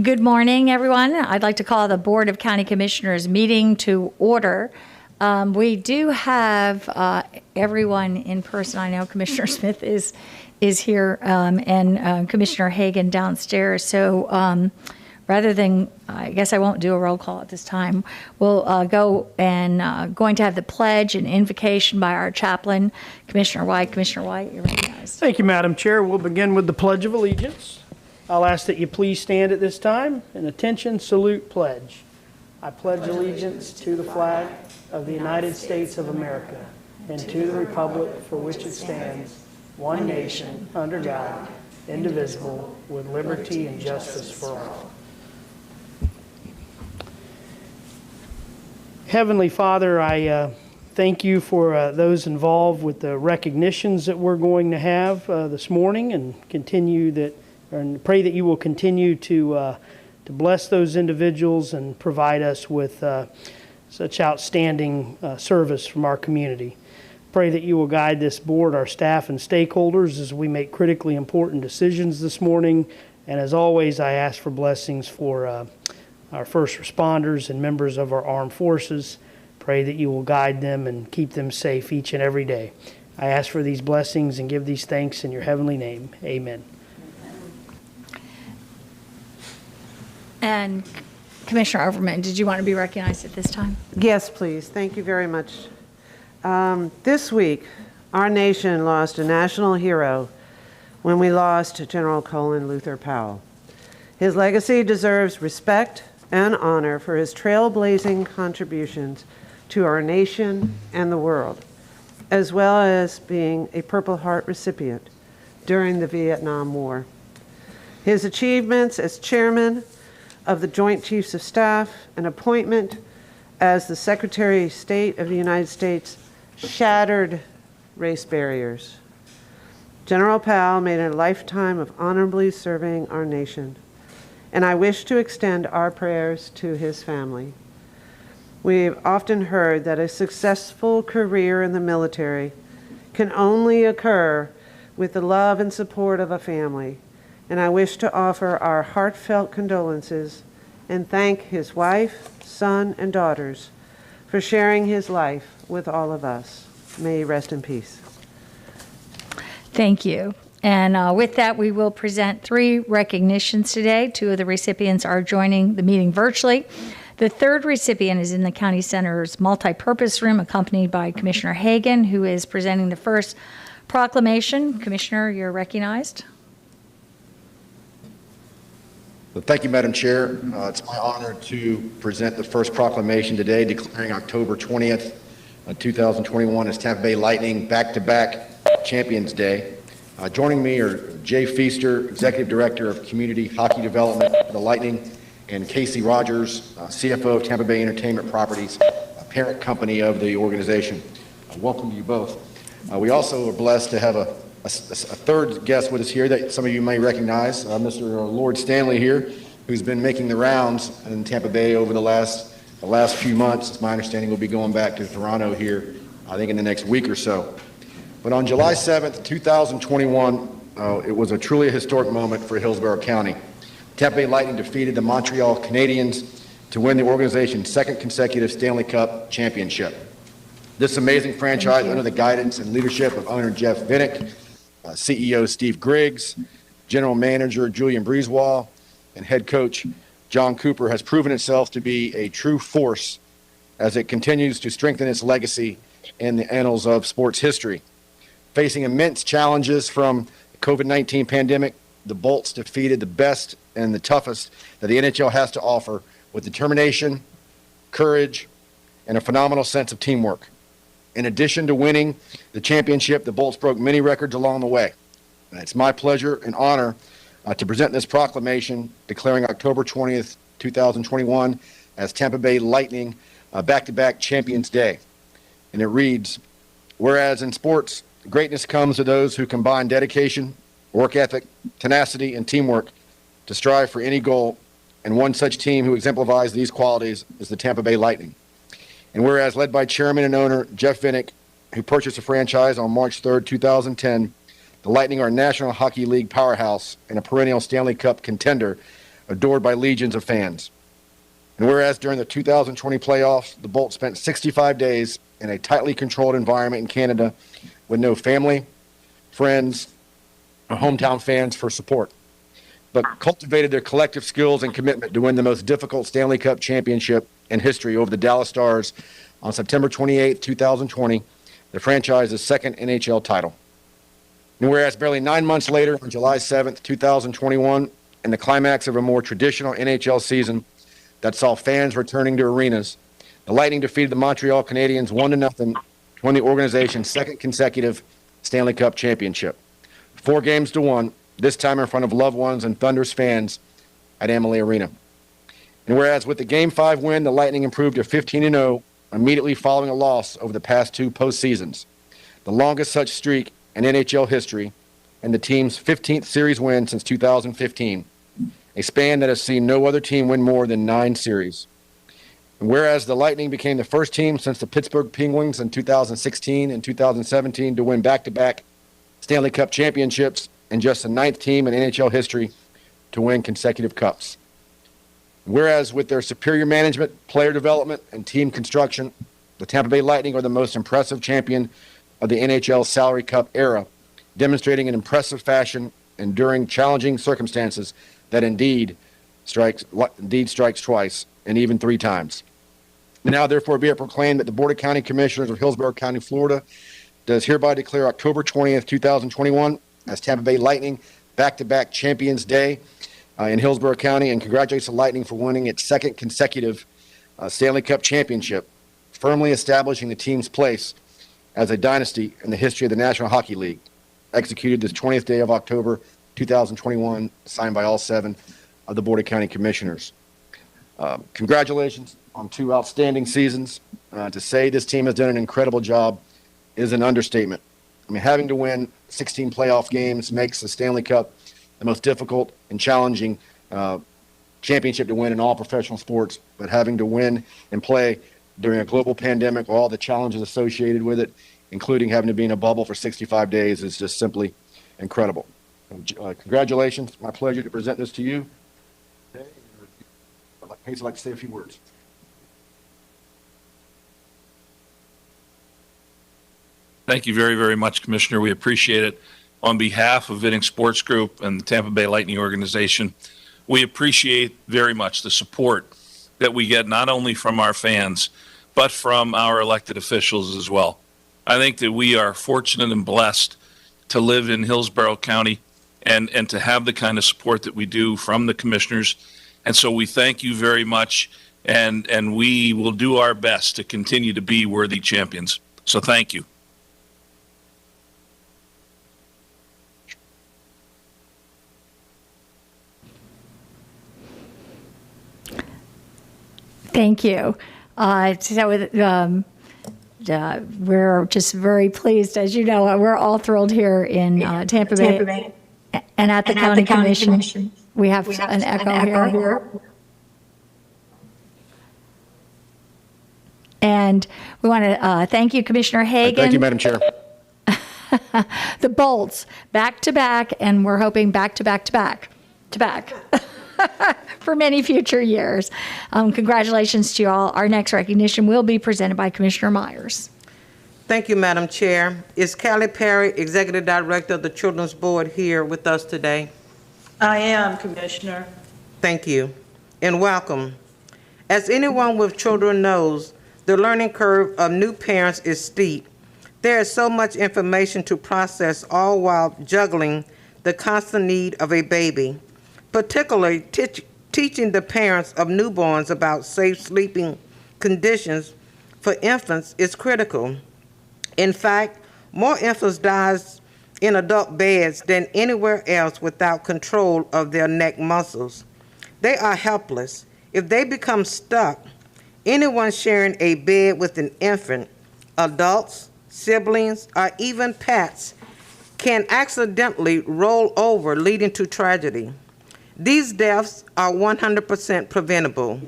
Good morning, everyone. I'd like to call the Board of County Commissioners meeting to order. We do have everyone in person. I know Commissioner Smith is here and Commissioner Hagan downstairs. So rather than, I guess I won't do a roll call at this time, we'll go and going to have the pledge and invocation by our chaplain, Commissioner White. Commissioner White, you're recognized. Thank you, Madam Chair. We'll begin with the Pledge of Allegiance. I'll ask that you please stand at this time and attention, salute, pledge. I pledge allegiance to the flag of the United States of America and to the republic for which it stands, one nation, under God, indivisible, with liberty and justice for all. Heavenly Father, I thank you for those involved with the recognitions that we're going to have this morning, and pray that you will continue to bless those individuals and provide us with such outstanding service from our community. Pray that you will guide this board, our staff and stakeholders as we make critically important decisions this morning. And as always, I ask for blessings for our first responders and members of our armed forces. Pray that you will guide them and keep them safe each and every day. I ask for these blessings and give these thanks in your heavenly name. Amen. And Commissioner Overman, did you want to be recognized at this time? Yes, please. Thank you very much. This week, our nation lost a national hero when we lost General Colin Luther Powell. His legacy deserves respect and honor for his trailblazing contributions to our nation and the world, as well as being a Purple Heart recipient during the Vietnam War. His achievements as chairman of the Joint Chiefs of Staff and appointment as the Secretary of State of the United States shattered race barriers. General Powell made a lifetime of honorably serving our nation, and I wish to extend our prayers to his family. We've often heard that a successful career in the military can only occur with the love and support of a family, and I wish to offer our heartfelt condolences and thank his wife, son, and daughters for sharing his life with all of us. May he rest in peace. Thank you. And with that, we will present 3 recognitions today. 2 of the recipients are joining the meeting virtually. The third recipient is in the County Center's multipurpose room, accompanied by Commissioner Hagan, who is presenting the first proclamation. Commissioner, you're recognized. Well, thank you, Madam Chair. It's my honor to present the first proclamation today, declaring October 20th, 2021 as Tampa Bay Lightning back-to-back Champions Day. Joining me are Jay Feaster, Executive Director of Community Hockey Development for the Lightning, and Casey Rogers, CFO of Tampa Bay Entertainment Properties, a parent company of the organization. Welcome to you both. We also are blessed to have a third guest with us here that some of you may recognize, Mr. Lord Stanley here, who's been making the rounds in Tampa Bay over the last few months. It's my understanding we'll be going back to Toronto here, I think in the next week or so. But on July 7th, 2021, it was a truly historic moment for Hillsborough County. Tampa Bay Lightning defeated the Montreal Canadiens to win the organization's second consecutive Stanley Cup championship. This amazing franchise, under the guidance and leadership of owner Jeff Vinik, CEO Steve Griggs, General Manager Julian Breezewall, and head coach John Cooper, has proven itself to be a true force as it continues to strengthen its legacy in the annals of sports history. Facing immense challenges from the COVID-19 pandemic, the Bolts defeated the best and the toughest that the NHL has to offer with determination, courage, and a phenomenal sense of teamwork. In addition to winning the championship, the Bolts broke many records along the way. And it's my pleasure and honor to present this proclamation declaring October 20th, 2021 as Tampa Bay Lightning back-to-back Champions Day. And it reads, whereas in sports, greatness comes to those who combine dedication, work ethic, tenacity, and teamwork to strive for any goal, and one such team who exemplifies these qualities is the Tampa Bay Lightning. And whereas led by chairman and owner Jeff Vinik, who purchased the franchise on March 3rd, 2010, the Lightning are a National Hockey League powerhouse and a perennial Stanley Cup contender adored by legions of fans. And whereas during the 2020 playoffs, the Bolts spent 65 days in a tightly controlled environment in Canada with no family, friends, or hometown fans for support, but cultivated their collective skills and commitment to win the most difficult Stanley Cup championship in history over the Dallas Stars on September 28, 2020, the franchise's second NHL title. And whereas barely 9 months later, on July 7th, 2021, in the climax of a more traditional NHL season that saw fans returning to arenas, the Lightning defeated the Montreal Canadiens 1-0 to win the organization's second consecutive Stanley Cup championship. 4-1, this time in front of loved ones and Thunder's fans at Amalie Arena. And whereas with the Game 5 win, the Lightning improved to 15-0 immediately following a loss over the past two postseasons, the longest such streak in NHL history, and the team's 15th series win since 2015, a span that has seen no other team win more than 9 series. And whereas the Lightning became the first team since the Pittsburgh Penguins in 2016 and 2017 to win back-to-back Stanley Cup championships, and just the 9th team in NHL history to win consecutive cups. Whereas with their superior management, player development, and team construction, the Tampa Bay Lightning are the most impressive champion of the NHL Salary Cup era, demonstrating in impressive fashion, enduring challenging circumstances that indeed strikes twice and even 3 times. Now, therefore, be it proclaimed that the Board of County Commissioners of Hillsborough County, Florida, does hereby declare October 20th, 2021 as Tampa Bay Lightning back-to-back Champions Day in Hillsborough County, and congratulates the Lightning for winning its second consecutive Stanley Cup championship, firmly establishing the team's place as a dynasty in the history of the National Hockey League. Executed this 20th day of October 2021, signed by all 7 of the Board of County Commissioners. Congratulations on 2 outstanding seasons. To say this team has done an incredible job is an understatement. I mean, having to win 16 playoff games makes the Stanley Cup the most difficult and challenging championship to win in all professional sports, but having to win and play during a global pandemic with all the challenges associated with it, including having to be in a bubble for 65 days, is just simply incredible. Congratulations. My pleasure to present this to you. I'd like to say a few words. Thank you very, very much, Commissioner. We appreciate it. On behalf of Vittings Sports Group and the Tampa Bay Lightning organization, we appreciate very much the support that we get not only from our fans, but from our elected officials as well. I think that we are fortunate and blessed to live in Hillsborough County and to have the kind of support that we do from the commissioners. And so we thank you very much, and we will do our best to continue to be worthy champions. So thank you. Thank you. We're just very pleased. As you know, we're all thrilled here in Tampa Bay and at the County Commission. We have an echo here. And we want to thank you, Commissioner Hagan. Thank you, Madam Chair. The Bolts, back to back, and we're hoping back to back to back to back. For many future years. Congratulations to you all. Our next recognition will be presented by Commissioner Myers. Thank you, Madam Chair. Is Callie Perry, Executive Director of the Children's Board, here with us today? I am, Commissioner. Thank you, and welcome. As anyone with children knows, the learning curve of new parents is steep. There is so much information to process, all while juggling the constant need of a baby. Particularly teaching the parents of newborns about safe sleeping conditions for infants is critical. In fact, more infants die in adult beds than anywhere else without control of their neck muscles. They are helpless. If they become stuck, anyone sharing a bed with an infant, adults, siblings, or even pets, can accidentally roll over, leading to tragedy. These deaths are 100% preventable.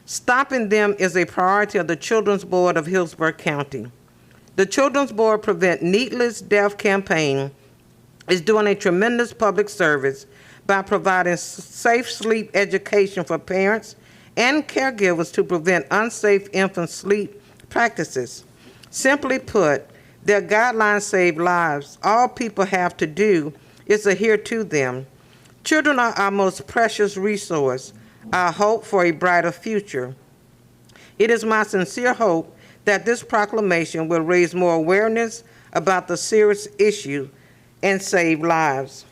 Stopping them is a priority of the Children's Board of Hillsborough County. The Children's Board Prevent Needless Death campaign is doing a tremendous public service by providing safe sleep education for parents and caregivers to prevent unsafe infant sleep practices. Simply put, their guidelines save lives. All people have to do is adhere to them. Children are our most precious resource, our hope for a brighter future. It is my sincere hope that this proclamation will raise more awareness about the serious issue and save lives.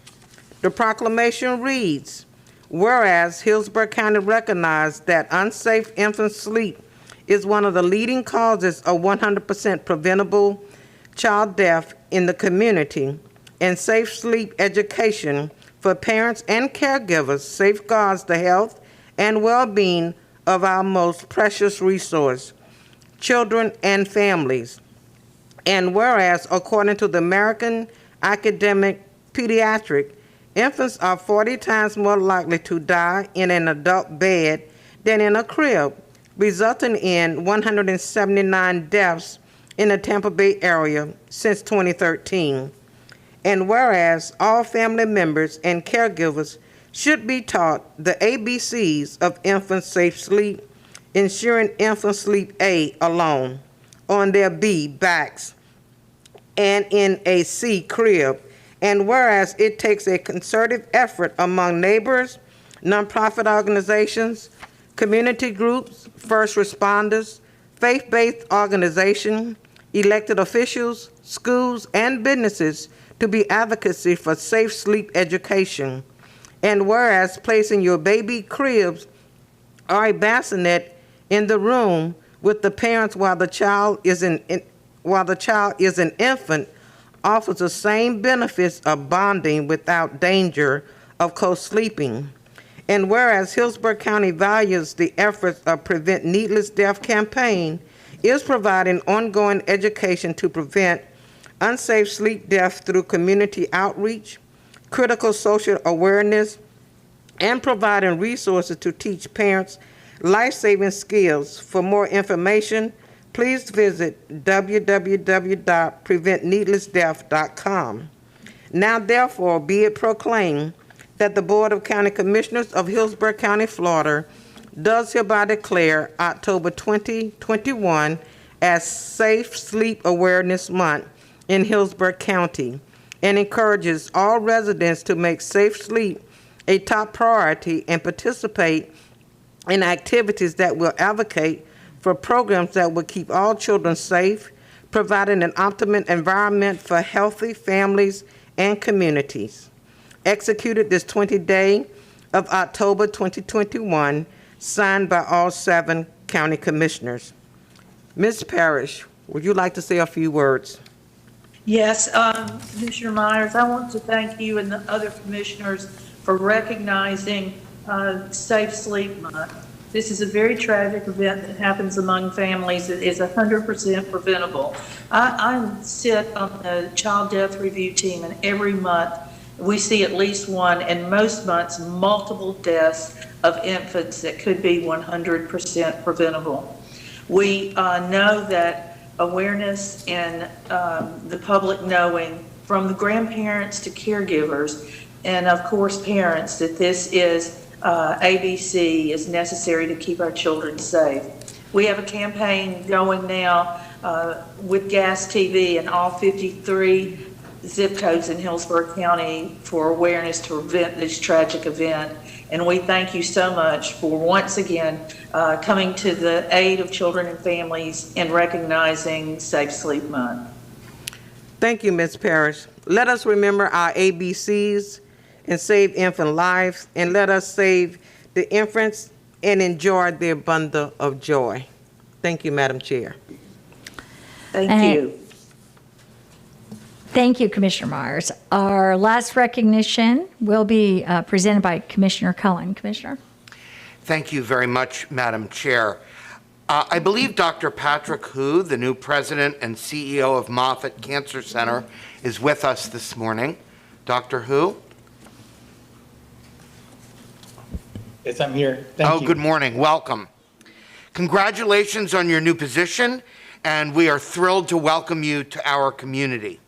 The proclamation reads, whereas Hillsborough County recognized that unsafe infant sleep is one of the leading causes of 100% preventable child death in the community, and safe sleep education for parents and caregivers safeguards the health and well-being of our most precious resource, children and families. And whereas, according to the American Academic Pediatric, infants are 40 times more likely to die in an adult bed than in a crib, resulting in 179 deaths in the Tampa Bay area since 2013. And whereas all family members and caregivers should be taught the ABCs of infant safe sleep, ensuring infant sleep A alone, on their B backs, and in a C crib. And whereas it takes a concerted effort among neighbors, nonprofit organizations, community groups, first responders, faith-based organizations, elected officials, schools, and businesses to be advocacy for safe sleep education. And whereas placing your baby cribs or a bassinet in the room with the parents while the child is an infant offers the same benefits of bonding without danger of co-sleeping. And whereas Hillsborough County values the efforts of Prevent Needless Death campaign, is providing ongoing education to prevent unsafe sleep death through community outreach, critical social awareness, and providing resources to teach parents life-saving skills. For more information, please visit www.preventneedlessdeath.com. Now, therefore, be it proclaimed that the Board of County Commissioners of Hillsborough County, Florida, does hereby declare October 2021 as Safe Sleep Awareness Month in Hillsborough County, and encourages all residents to make safe sleep a top priority and participate in activities that will advocate for programs that will keep all children safe, providing an optimum environment for healthy families and communities. Executed this 20th day of October 2021, signed by all 7 county commissioners. Ms. Parrish, would you like to say a few words? Yes, Commissioner Myers, I want to thank you and the other commissioners for recognizing Safe Sleep Month. This is a very tragic event that happens among families. It is 100% preventable. I sit on the child death review team, and every month we see at least one, and most months multiple deaths of infants that could be 100% preventable. We know that awareness and the public knowing, from the grandparents to caregivers, and of course parents, that this is ABC is necessary to keep our children safe. We have a campaign going now with Gas TV in all 53 zip codes in Hillsborough County for awareness to prevent this tragic event. And we thank you so much for once again coming to the aid of children and families in recognizing Safe Sleep Month. Thank you, Ms. Parrish. Let us remember our ABCs and save infant lives, and let us save the infants and enjoy their bundle of joy. Thank you, Madam Chair. Thank you. Thank you, Commissioner Myers. Our last recognition will be presented by Commissioner Cohen. Commissioner. Thank you very much, Madam Chair. I believe Dr. Patrick Hu, the new president and CEO of Moffitt Cancer Center, is with us this morning. Dr. Hu? Yes, I'm here. Thank you. Good morning. Welcome. Congratulations on your new position, and we are thrilled to welcome you to our community.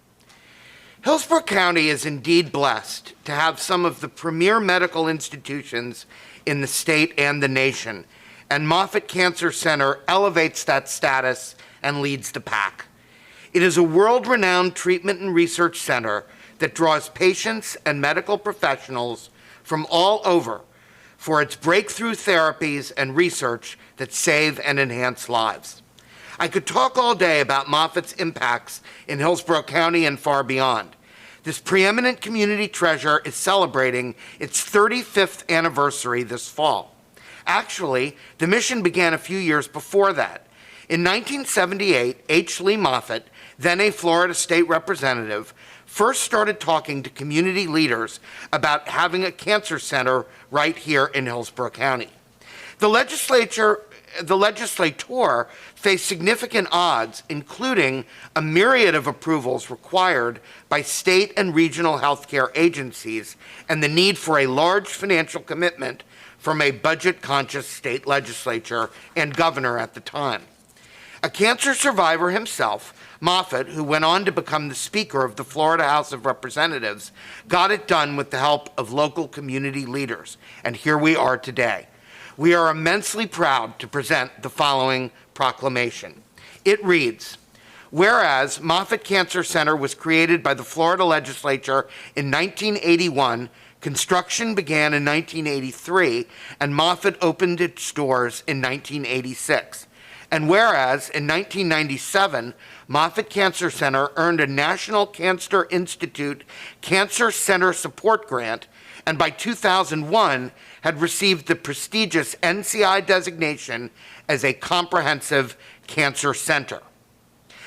Hillsborough County is indeed blessed to have some of the premier medical institutions in the state and the nation, and Moffitt Cancer Center elevates that status and leads the pack. It is a world-renowned treatment and research center that draws patients and medical professionals from all over for its breakthrough therapies and research that save and enhance lives. I could talk all day about Moffitt's impacts in Hillsborough County and far beyond. This preeminent community treasure is celebrating its 35th anniversary this fall. Actually, the mission began a few years before that. In 1978, H. Lee Moffitt, then a Florida state representative, first started talking to community leaders about having a cancer center right here in Hillsborough County. The legislator faced significant odds, including a myriad of approvals required by state and regional healthcare agencies and the need for a large financial commitment from a budget-conscious state legislature and governor at the time. A cancer survivor himself, Moffitt, who went on to become the Speaker of the Florida House of Representatives, got it done with the help of local community leaders, and here we are today. We are immensely proud to present the following proclamation. It reads, whereas Moffitt Cancer Center was created by the Florida legislature in 1981, construction began in 1983, and Moffitt opened its doors in 1986. And whereas in 1997, Moffitt Cancer Center earned a National Cancer Institute Cancer Center Support Grant, and by 2001 had received the prestigious NCI designation as a comprehensive cancer center.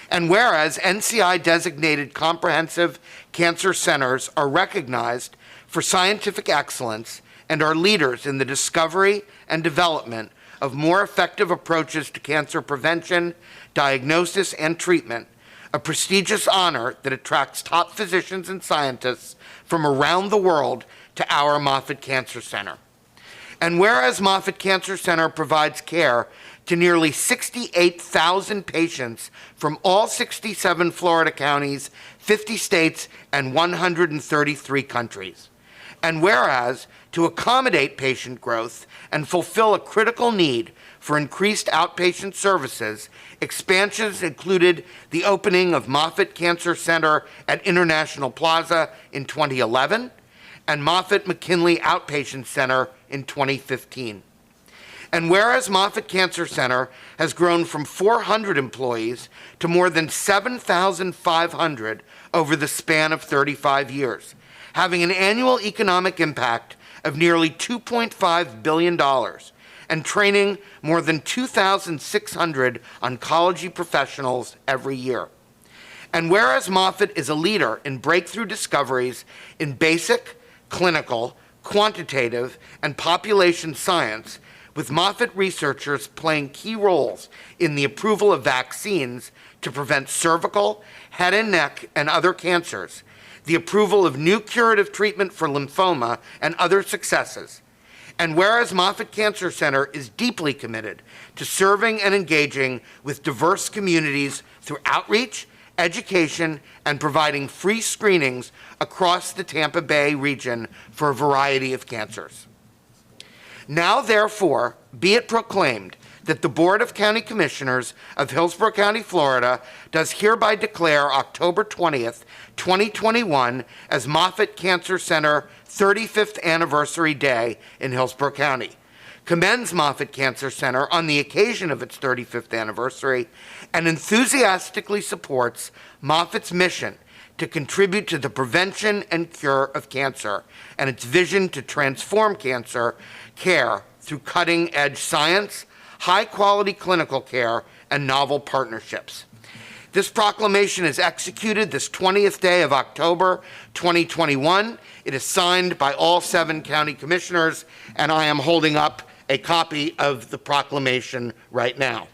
And whereas NCI designated comprehensive cancer centers are recognized for scientific excellence and are leaders in the discovery and development of more effective approaches to cancer prevention, diagnosis, and treatment, a prestigious honor that attracts top physicians and scientists from around the world to our Moffitt Cancer Center. And whereas Moffitt Cancer Center provides care to nearly 68,000 patients from all 67 Florida counties, 50 states, and 133 countries. And whereas, to accommodate patient growth and fulfill a critical need for increased outpatient services, expansions included the opening of Moffitt Cancer Center at International Plaza in 2011 and Moffitt McKinley Outpatient Center in 2015. And whereas Moffitt Cancer Center has grown from 400 employees to more than 7,500 over the span of 35 years, having an annual economic impact of nearly $2.5 billion and training more than 2,600 oncology professionals every year. And whereas Moffitt is a leader in breakthrough discoveries in basic, clinical, quantitative, and population science, with Moffitt researchers playing key roles in the approval of vaccines to prevent cervical, head and neck, and other cancers, the approval of new curative treatment for lymphoma, and other successes. And whereas Moffitt Cancer Center is deeply committed to serving and engaging with diverse communities through outreach, education, and providing free screenings across the Tampa Bay region for a variety of cancers. Now, therefore, be it proclaimed that the Board of County Commissioners of Hillsborough County, Florida, does hereby declare October 20th, 2021 as Moffitt Cancer Center 35th Anniversary Day in Hillsborough County, commends Moffitt Cancer Center on the occasion of its 35th anniversary, and enthusiastically supports Moffitt's mission to contribute to the prevention and cure of cancer and its vision to transform cancer care through cutting-edge science, high-quality clinical care, and novel partnerships. This proclamation is executed this 20th day of October 2021. It is signed by all 7 county commissioners, and I am holding up a copy of the proclamation right now.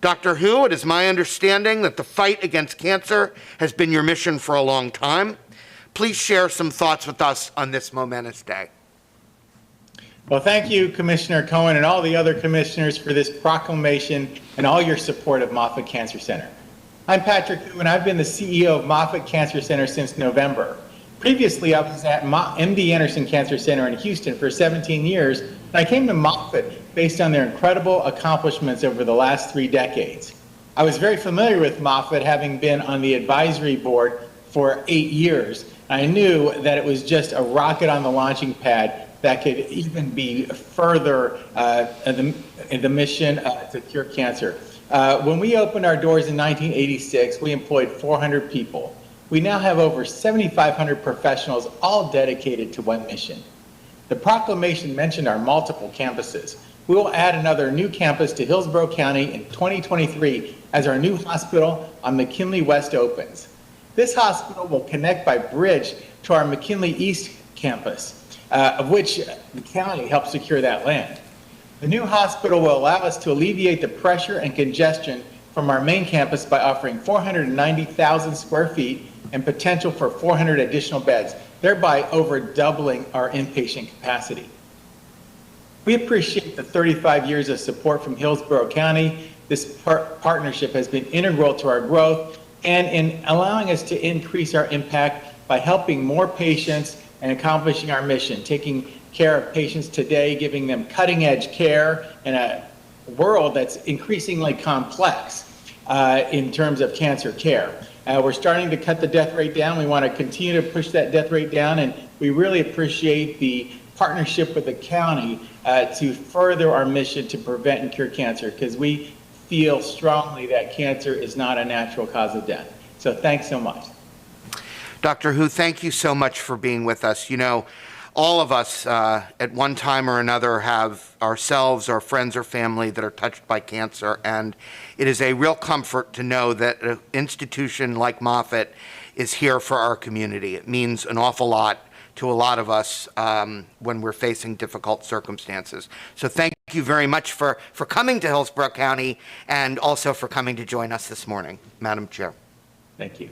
Dr. Hu, it is my understanding that the fight against cancer has been your mission for a long time. Please share some thoughts with us on this momentous day. Well, thank you, Commissioner Cohen, and all the other commissioners for this proclamation and all your support of Moffitt Cancer Center. I'm Patrick Hu, and I've been the CEO of Moffitt Cancer Center since November. Previously, I was at MD Anderson Cancer Center in Houston for 17 years, and I came to Moffitt based on their incredible accomplishments over the last 3 decades. I was very familiar with Moffitt, having been on the advisory board for 8 years. I knew that it was just a rocket on the launching pad that could even be further in the mission to cure cancer. When we opened our doors in 1986, we employed 400 people. We now have over 7,500 professionals, all dedicated to one mission. The proclamation mentioned our multiple campuses. We will add another new campus to Hillsborough County in 2023 as our new hospital on McKinley West opens. This hospital will connect by bridge to our McKinley East campus, of which the county helped secure that land. The new hospital will allow us to alleviate the pressure and congestion from our main campus by offering 490,000 square feet and potential for 400 additional beds, thereby over doubling our inpatient capacity. We appreciate the 35 years of support from Hillsborough County. This partnership has been integral to our growth and in allowing us to increase our impact by helping more patients and accomplishing our mission, taking care of patients today, giving them cutting-edge care in a world that's increasingly complex in terms of cancer care. We're starting to cut the death rate down. We want to continue to push that death rate down, and we really appreciate the partnership with the county to further our mission to prevent and cure cancer, because we feel strongly that cancer is not a natural cause of death. So thanks so much. Dr. Hu, thank you so much for being with us. You know, all of us at one time or another have ourselves or friends or family that are touched by cancer, and it is a real comfort to know that an institution like Moffitt is here for our community. It means an awful lot to a lot of us when we're facing difficult circumstances. So thank you very much for coming to Hillsborough County and also for coming to join us this morning, Madam Chair. Thank you.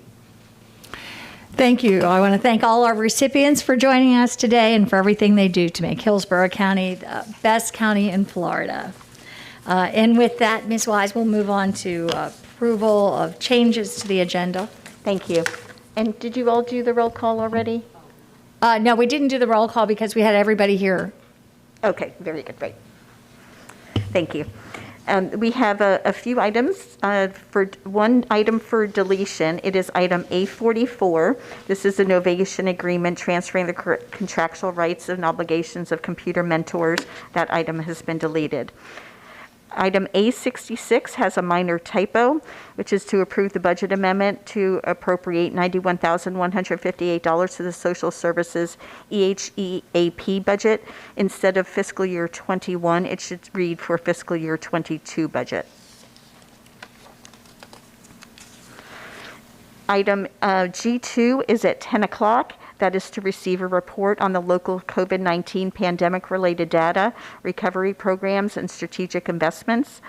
Thank you. I want to thank all our recipients for joining us today and for everything they do to make Hillsborough County the best county in Florida. And with that, Ms. Wise, we'll move on to approval of changes to the agenda. Thank you. And did you all do the roll call already? No, we didn't do the roll call because we had everybody here. Okay, very good, great. Thank you. We have a few items. For one item for deletion, it is item A44. This is a novation agreement transferring the contractual rights and obligations of computer mentors. That item has been deleted. Item A66 has a minor typo, which is to approve the budget amendment to appropriate $91,158 to the Social Services EHEAP budget. Instead of fiscal year 21, it should read for fiscal year 22 budget. Item G2 is at 10 o'clock. That is to receive a report on the local COVID-19 pandemic-related data, recovery programs, and strategic investments.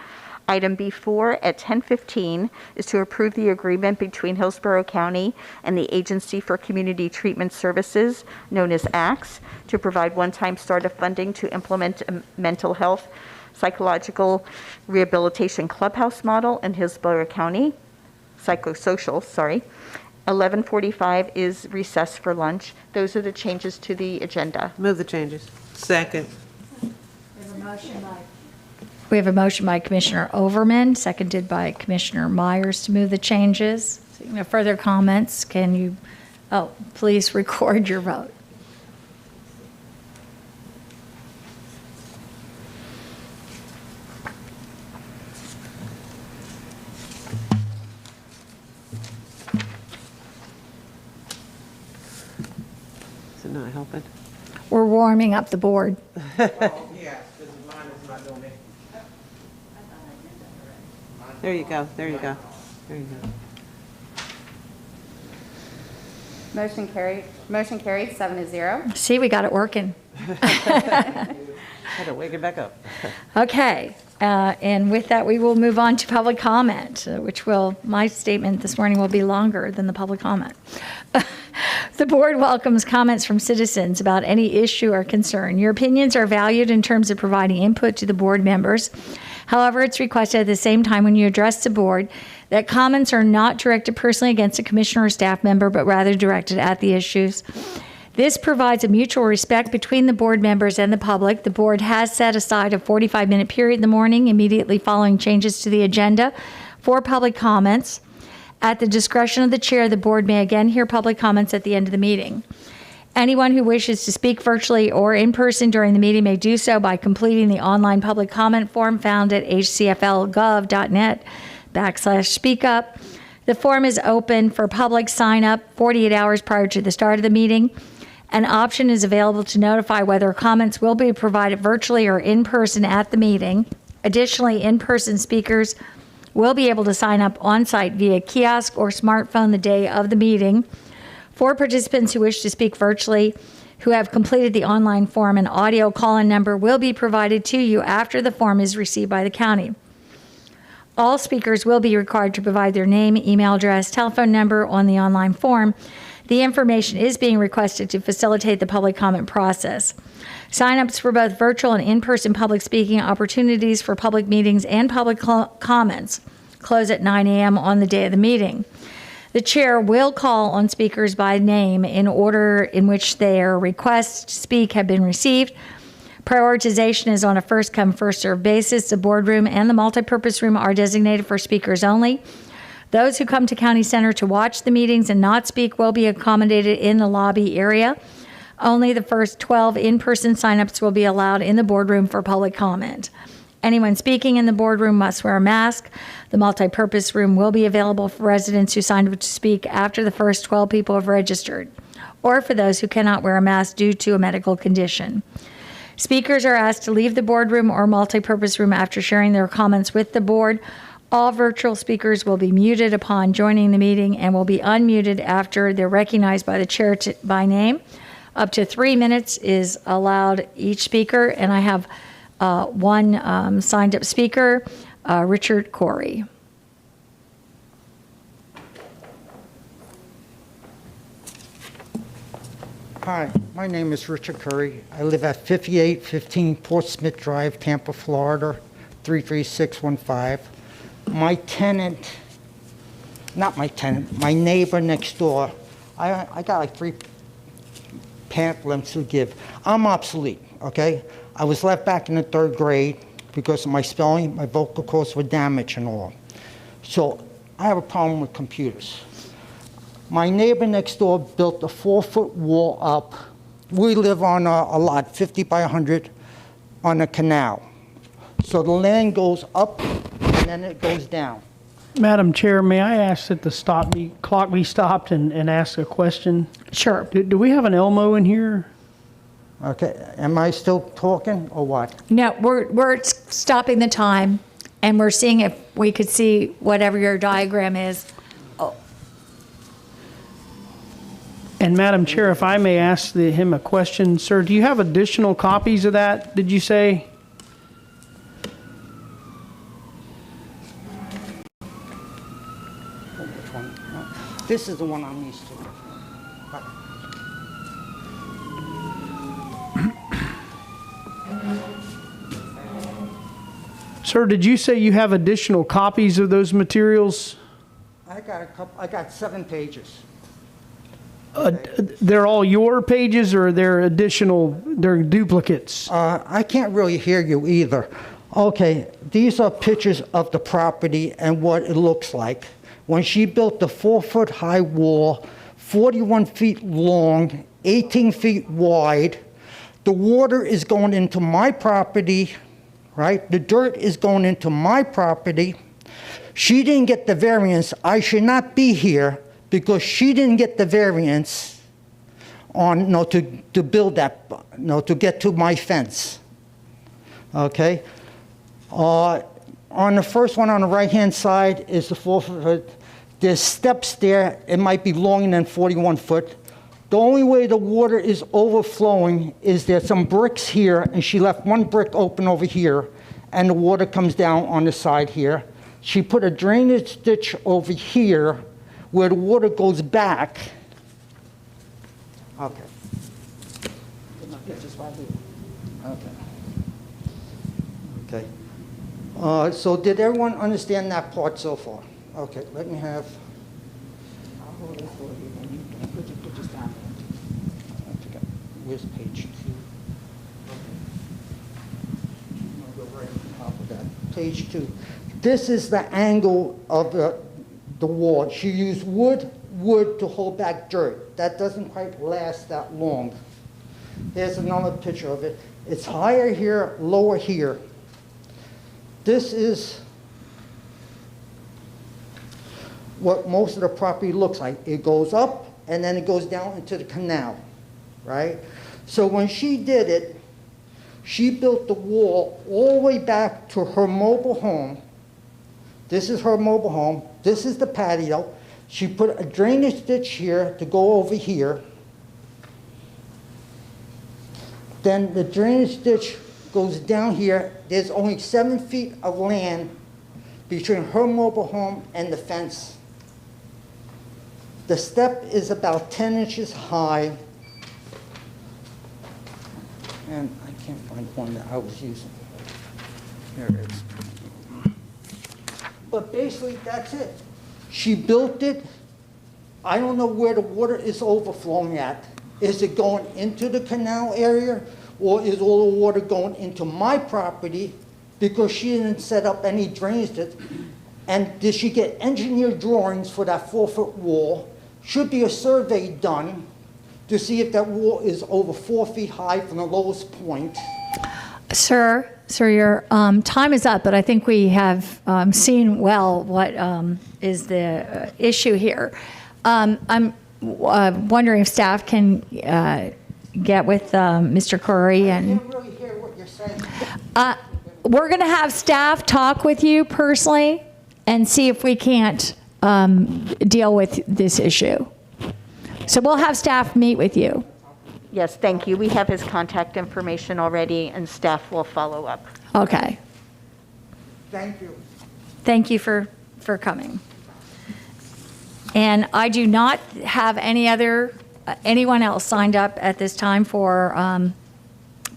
Item B4 at 10:15 is to approve the agreement between Hillsborough County and the Agency for Community Treatment Services, known as ACTS, to provide one-time startup funding to implement a mental health psychological rehabilitation clubhouse model in Hillsborough County, psychosocial, sorry. 11:45 is recess for lunch. Those are the changes to the agenda. Move the changes. Second. We have a motion by Commissioner Overman, seconded by Commissioner Myers to move the changes. So, no further comments. Can you, please record your vote. Is it not helping? We're warming up the board. Yeah, because mine is not doing it. There you go, there you go, there you go. Motion carried 7-0. See, we got it working. Had to wake it back up. Okay, and with that, we will move on to public comment, my statement this morning will be longer than the public comment. The board welcomes comments from citizens about any issue or concern. Your opinions are valued in terms of providing input to the board members. However, it's requested at the same time when you address the board that comments are not directed personally against a commissioner or staff member, but rather directed at the issues. This provides a mutual respect between the board members and the public. The board has set aside a 45-minute period in the morning immediately following changes to the agenda for public comments. At the discretion of the chair, the board may again hear public comments at the end of the meeting. Anyone who wishes to speak virtually or in person during the meeting may do so by completing the online public comment form found at hcflgov.net/speakup. The form is open for public sign-up 48 hours prior to the start of the meeting. An option is available to notify whether comments will be provided virtually or in person at the meeting. Additionally, in-person speakers will be able to sign up on-site via kiosk or smartphone the day of the meeting. For participants who wish to speak virtually who have completed the online form, an audio call-in number will be provided to you after the form is received by the county. All speakers will be required to provide their name, email address, telephone number on the online form. The information is being requested to facilitate the public comment process. Sign-ups for both virtual and in-person public speaking opportunities for public meetings and public comments close at 9 a.m. on the day of the meeting. The chair will call on speakers by name in order in which their requests to speak have been received. Prioritization is on a first-come, first-served basis. The boardroom and the multipurpose room are designated for speakers only. Those who come to County Center to watch the meetings and not speak will be accommodated in the lobby area. Only the first 12 in-person signups will be allowed in the boardroom for public comment. Anyone speaking in the boardroom must wear a mask. The multipurpose room will be available for residents who signed up to speak after the first 12 people have registered, or for those who cannot wear a mask due to a medical condition. Speakers are asked to leave the boardroom or multipurpose room after sharing their comments with the board. All virtual speakers will be muted upon joining the meeting and will be unmuted after they're recognized by the chair by name. Up to 3 minutes is allowed each speaker, and I have one signed up speaker, Richard Corey. Hi, my name is Richard Curry. I live at 5815 Portsmouth Drive, Tampa, Florida, 33615. My neighbor next door, I got like 3 pamphlets to give. I'm obsolete, okay? I was left back in the 3rd grade because of my spelling, my vocal cords were damaged and all. So I have a problem with computers. My neighbor next door built a 4-foot wall up. We live on a lot, 50 by 100, on a canal. So the land goes up and then it goes down. Madam Chair, may I ask that the clock be stopped and ask a question? Sure. Do we have an Elmo in here? Okay, am I still talking or what? No, we're stopping the time, and we're seeing if we could see whatever your diagram is. And Madam Chair, if I may ask him a question, sir, do you have additional copies of that, did you say? Which one? This is the one I'm used to. Sir, did you say you have additional copies of those materials? I got 7 pages. They're all your pages, or they're duplicates? I can't really hear you either. Okay, these are pictures of the property and what it looks like. When she built the 4-foot high wall, 41 feet long, 18 feet wide, the water is going into my property, right? The dirt is going into my property. She didn't get the variance. I should not be here because she didn't get the variance on, to build that, to get to my fence. Okay? On the first one on the right-hand side is the 4-foot. There's steps there. It might be longer than 41 foot. The only way the water is overflowing is there's some bricks here, and she left one brick open over here, and the water comes down on the side here. She put a drainage ditch over here where the water goes back. Okay. Okay. Okay. So did everyone understand that part so far? Okay, let me have. Where's page 2? I'll go right on top of that. Page 2. This is the angle of the wall. She used wood to hold back dirt. That doesn't quite last that long. Here's another picture of it. It's higher here, lower here. This is what most of the property looks like. It goes up and then it goes down into the canal, right? So when she did it, she built the wall all the way back to her mobile home. This is her mobile home. This is the patio. She put a drainage ditch here to go over here. Then the drainage ditch goes down here. There's only 7 feet of land between her mobile home and the fence. The step is about 10 inches high. And I can't find one that I was using. There it is. But basically, that's it. She built it. I don't know where the water is overflowing at. Is it going into the canal area, or is all the water going into my property because she didn't set up any drainage? And did she get engineered drawings for that 4-foot wall? Should be a survey done to see if that wall is over 4 feet high from the lowest point. Sir, your time is up, but I think we have seen well what is the issue here. I'm wondering if staff can get with Mr. Curry I and. can't really hear what you're saying. We're going to have staff talk with you personally and see if we can't deal with this issue. So we'll have staff meet with you. Yes, thank you. We have his contact information already, and staff will follow up. Okay. Thank you. Thank you for coming. And I do not have anyone else signed up at this time for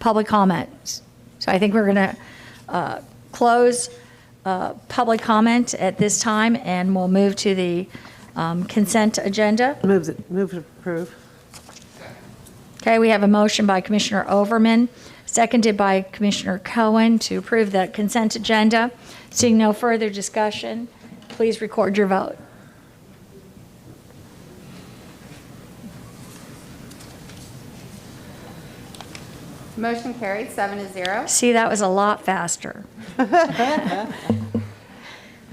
public comment. So I think we're going to close public comment at this time, and we'll move to the consent agenda. Move to approve. Okay, we have a motion by Commissioner Overman, seconded by Commissioner Cohen to approve the consent agenda. Seeing no further discussion, please record your vote. Motion carried, 7-0. See, that was a lot faster.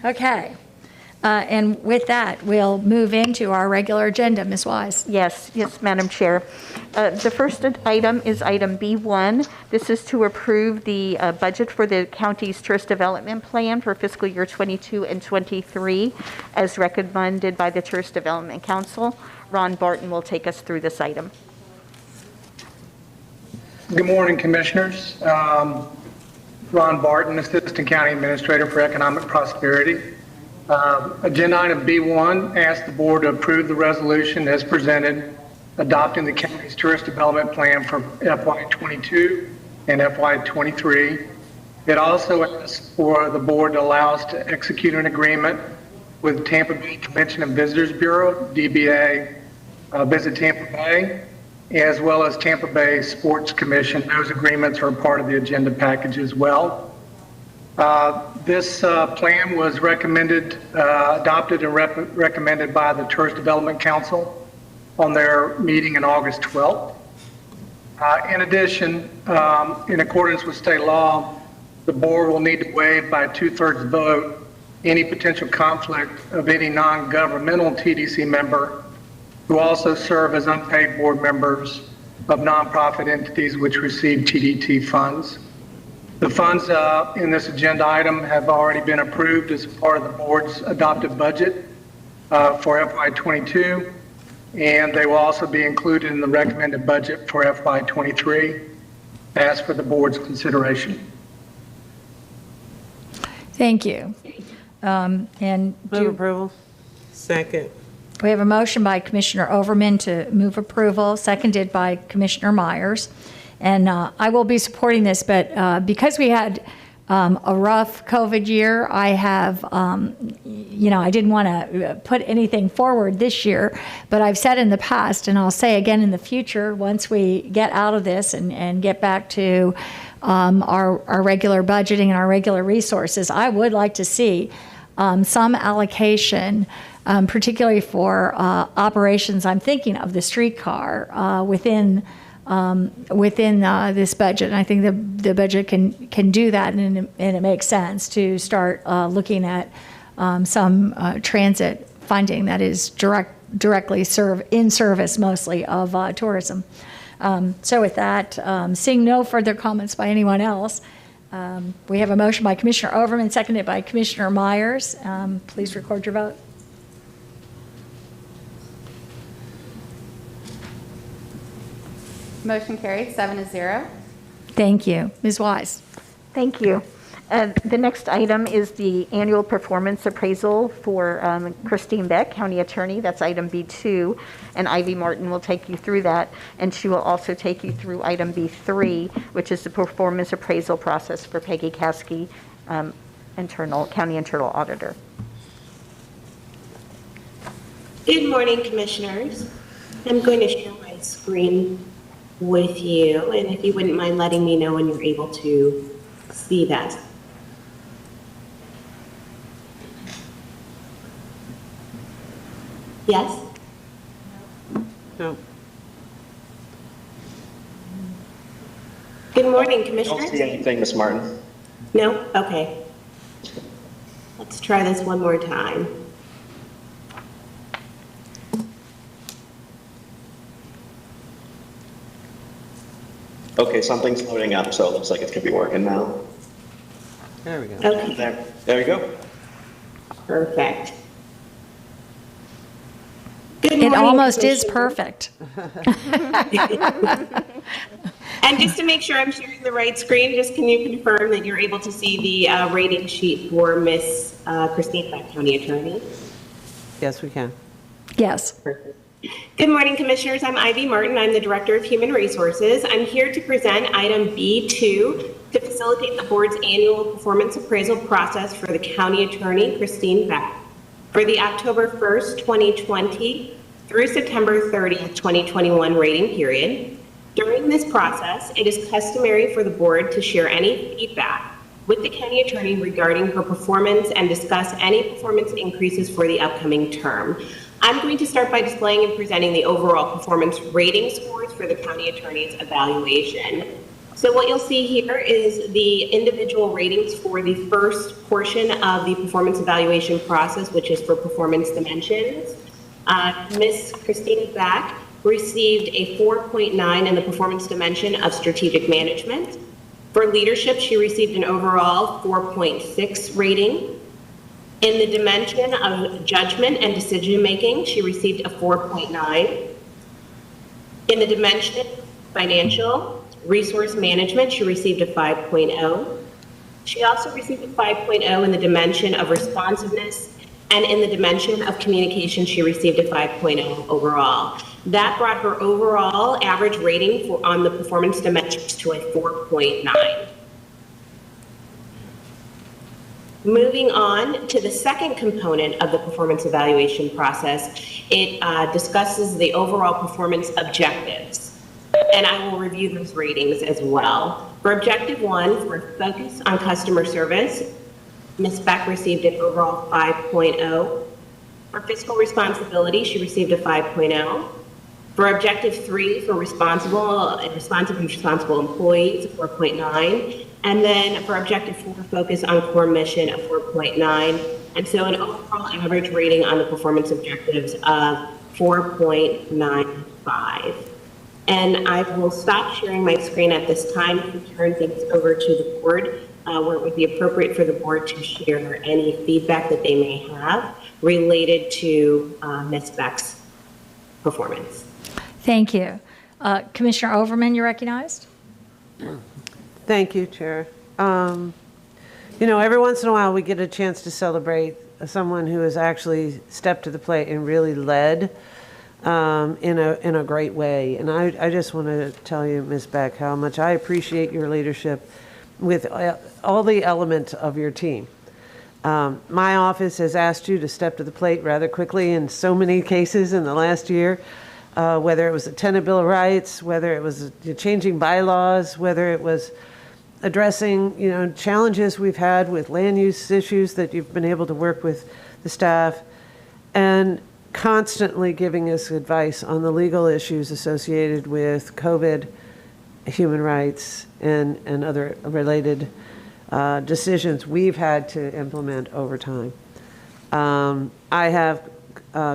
Okay. And with that, we'll move into our regular agenda. Ms. Wise. Yes, Madam Chair. The first item is item B1. This is to approve the budget for the county's tourist development plan for fiscal year 22 and 23 as recommended by the Tourist Development Council. Ron Barton will take us through this item. Good morning, Commissioners. Ron Barton, Assistant County Administrator for Economic Prosperity. Agenda item B1 asks the board to approve the resolution as presented, adopting the county's tourist development plan for FY22 and FY23. It also asks for the board to allow us to execute an agreement with Tampa Bay Convention and Visitors Bureau, DBA, Visit Tampa Bay, as well as Tampa Bay Sports Commission. Those agreements are part of the agenda package as well. This plan was adopted and recommended by the Tourist Development Council on their meeting on August 12th. In addition, in accordance with state law, the board will need to waive by a 2/3 vote any potential conflict of any non-governmental TDC member who also serve as unpaid board members of nonprofit entities which receive TDT funds. The funds in this agenda item have already been approved as part of the board's adopted budget for FY22, and they will also be included in the recommended budget for FY23. Ask for the board's consideration. Thank you. And Move approval. Second. we have a motion by Commissioner Overman to move approval, seconded by Commissioner Myers. And I will be supporting this, but because we had a rough COVID year. I have, I didn't want to put anything forward this year, but I've said in the past, and I'll say again in the future, once we get out of this and get back to our regular budgeting and our regular resources, I would like to see some allocation, particularly for operations. I'm thinking of the streetcar within this budget. And I think the budget can do that, and it makes sense to start looking at some transit funding that is directly in service mostly of tourism. So with that, seeing no further comments by anyone else, we have a motion by Commissioner Overman, seconded by Commissioner Myers. Please record your vote. Motion carried, 7-0. Thank you. Ms. Wise. Thank you. The next item is the annual performance appraisal for Christine Beck, County Attorney. That's item B2, and Ivy Martin will take you through that, and she will also take you through item B3, which is the performance appraisal process for Peggy Caskey, County Internal Auditor. Good morning, Commissioners. I'm going to share my screen with you, and if you wouldn't mind letting me know when you're able to see that. Yes? No. Good morning, I Commissioners. don't see anything, Ms. Martin. No? Okay. Let's try this one more time. Okay, something's loading up, so it looks like it's gonna be working now. There we go. Okay. There we go. Perfect. Good It morning, almost is Commissioners. perfect. And just to make sure I'm sharing the right screen, just can you confirm that you're able to see the rating sheet for Miss Christine Beck, County Attorney? Yes, we can. Yes. Good morning, Commissioners. I'm Ivy Martin. I'm the Director of Human Resources. I'm here to present item B2 to facilitate the board's annual performance appraisal process for the County Attorney, Christine Beck, for the October 1st, 2020 through September 30th, 2021 rating period. During this process, it is customary for the board to share any feedback with the County Attorney regarding her performance and discuss any performance increases for the upcoming term. I'm going to start by displaying and presenting the overall performance rating scores for the County Attorney's evaluation. So what you'll see here is the individual ratings for the first portion of the performance evaluation process, which is for performance dimensions. Ms. Christina Beck received a 4.9 in the performance dimension of strategic management. For leadership, she received an overall 4.6 rating. In the dimension of judgment and decision-making, she received a 4.9. In the dimension of financial resource management, she received a 5.0. She also received a 5.0 in the dimension of responsiveness, and in the dimension of communication, she received a 5.0 overall. That brought her overall average rating on the performance dimensions to a 4.9. Moving on to the second component of the performance evaluation process, it discusses the overall performance objectives. And I will review those ratings as well. For objective 1, for focus on customer service, Ms. Beck received an overall 5.0. For fiscal responsibility, she received a 5.0. For objective 3, for responsive and responsible employees, a 4.9. And then for objective 4, focus on core mission, a 4.9. And so an overall average rating on the performance objectives of 4.95. And I will stop sharing my screen at this time and turn things over to the board, where it would be appropriate for the board to share any feedback that they may have related to Ms. Beck's performance. Thank you. Commissioner Overman, you're recognized. Thank you, Chair. Every once in a while we get a chance to celebrate someone who has actually stepped to the plate and really led in a great way. And I just want to tell you, Ms. Beck, how much I appreciate your leadership with all the elements of your team. My office has asked you to step to the plate rather quickly in so many cases in the last year, whether it was the Tenant Bill of Rights, whether it was changing bylaws, whether it was addressing, challenges we've had with land use issues that you've been able to work with the staff, and constantly giving us advice on the legal issues associated with COVID, human rights, and other related decisions we've had to implement over time. I have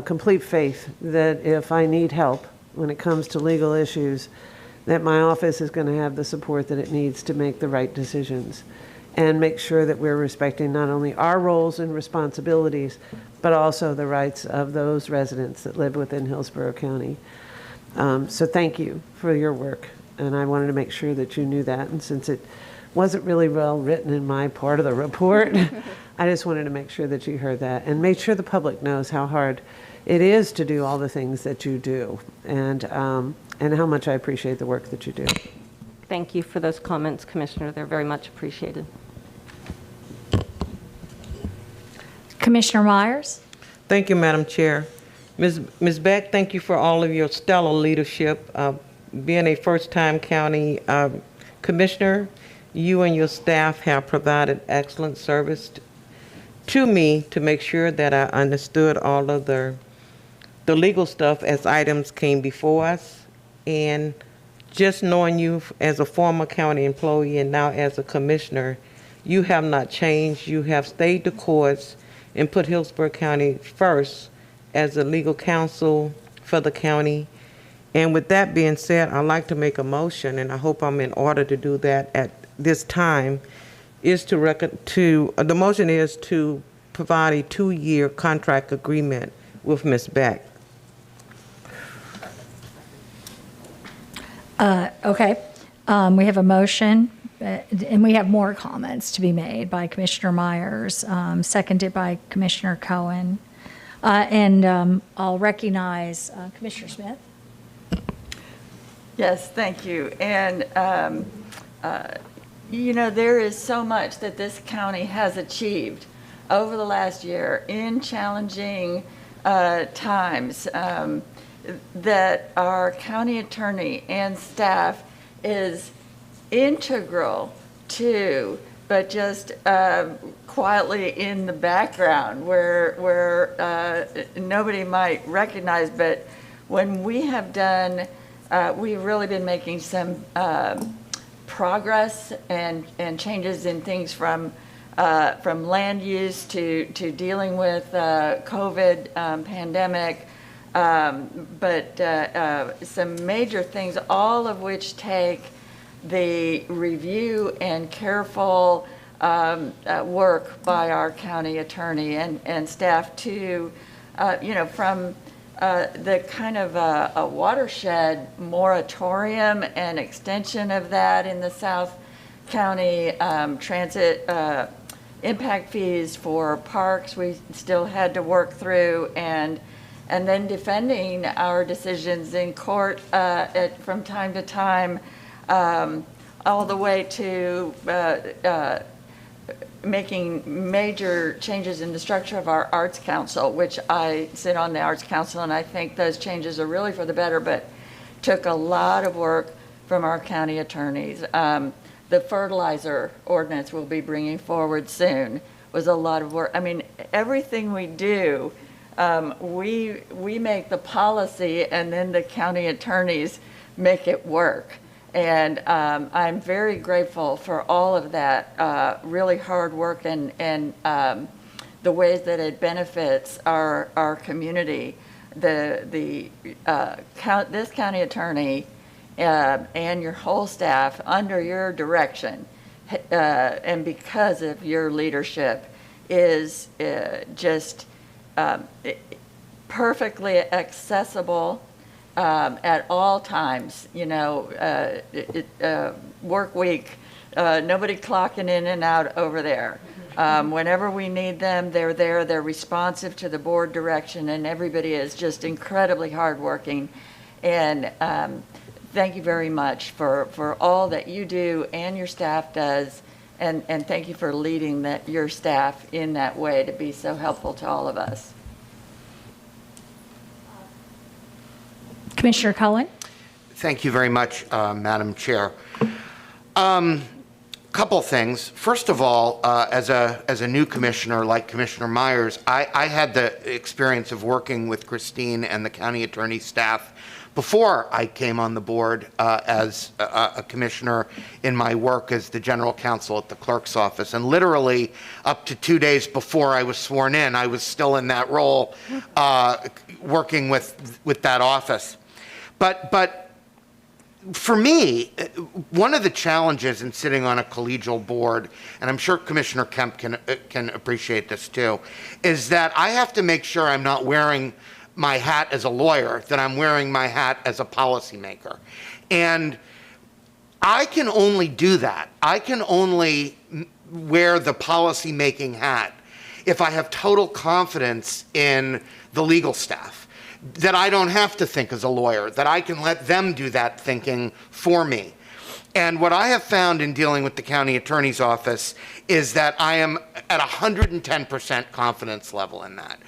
complete faith that if I need help when it comes to legal issues, that my office is going to have the support that it needs to make the right decisions and make sure that we're respecting not only our roles and responsibilities, but also the rights of those residents that live within Hillsborough County. So thank you for your work, and I wanted to make sure that you knew that. And since it wasn't really well written in my part of the report, I just wanted to make sure that you heard that and make sure the public knows how hard it is to do all the things that you do, and how much I appreciate the work that you do. Thank you for those comments, Commissioner. They're very much appreciated. Commissioner Myers? Thank you, Madam Chair. Ms. Beck, thank you for all of your stellar leadership. Being a first-time county commissioner, you and your staff have provided excellent service to me to make sure that I understood all of the legal stuff as items came before us. And just knowing you as a former county employee and now as a commissioner, you have not changed. You have stayed the course and put Hillsborough County first as a legal counsel for the county. And with that being said, I'd like to make a motion, and I hope I'm in order to do that at this time, the motion is to provide a 2-year contract agreement with Ms. Beck. Okay. We have a motion, and we have more comments to be made by Commissioner Myers, seconded by Commissioner Cohen. And I'll recognize Commissioner Smith. Yes, thank you. And, there is so much that this county has achieved over the last year in challenging times that our county attorney and staff is integral to, but just quietly in the background where nobody might recognize. But when we have done, we've really been making some progress and changes in things from land use to dealing with COVID pandemic, but some major things, all of which take the review and careful work by our county attorney and staff to, from the kind of a watershed moratorium and extension of that in the South County, transit impact fees for parks we still had to work through, and then defending our decisions in court from time to time, all the way to making major changes in the structure of our Arts Council, which I sit on the Arts Council, and I think those changes are really for the better, but took a lot of work from our county attorneys. The fertilizer ordinance we'll be bringing forward soon was a lot of work. I mean, everything we do, we make the policy, and then the county attorneys make it work. And I'm very grateful for all of that really hard work and the ways that it benefits our community. This county attorney and your whole staff, under your direction, and because of your leadership, is just perfectly accessible at all times. Work week, nobody clocking in and out over there. Whenever we need them, they're there. They're responsive to the board direction, and everybody is just incredibly hardworking. And thank you very much for all that you do and your staff does And thank you for leading your staff in that way to be so helpful to all of us. Commissioner Cohen? Thank you very much, Madam Chair. Couple things. First of all, as a new commissioner like Commissioner Myers, I had the experience of working with Christine and the county attorney staff before I came on the board as a commissioner in my work as the general counsel at the clerk's office. And literally up to 2 days before I was sworn in, I was still in that role working with that office. But for me, one of the challenges in sitting on a collegial board, and I'm sure Commissioner Kemp can appreciate this too, is that I have to make sure I'm not wearing my hat as a lawyer, that I'm wearing my hat as a policymaker. And I can only do that. I can only wear the policymaking hat if I have total confidence in the legal staff, that I don't have to think as a lawyer, that I can let them do that thinking for me. And what I have found in dealing with the county attorney's office is that I am at 110% confidence level in that.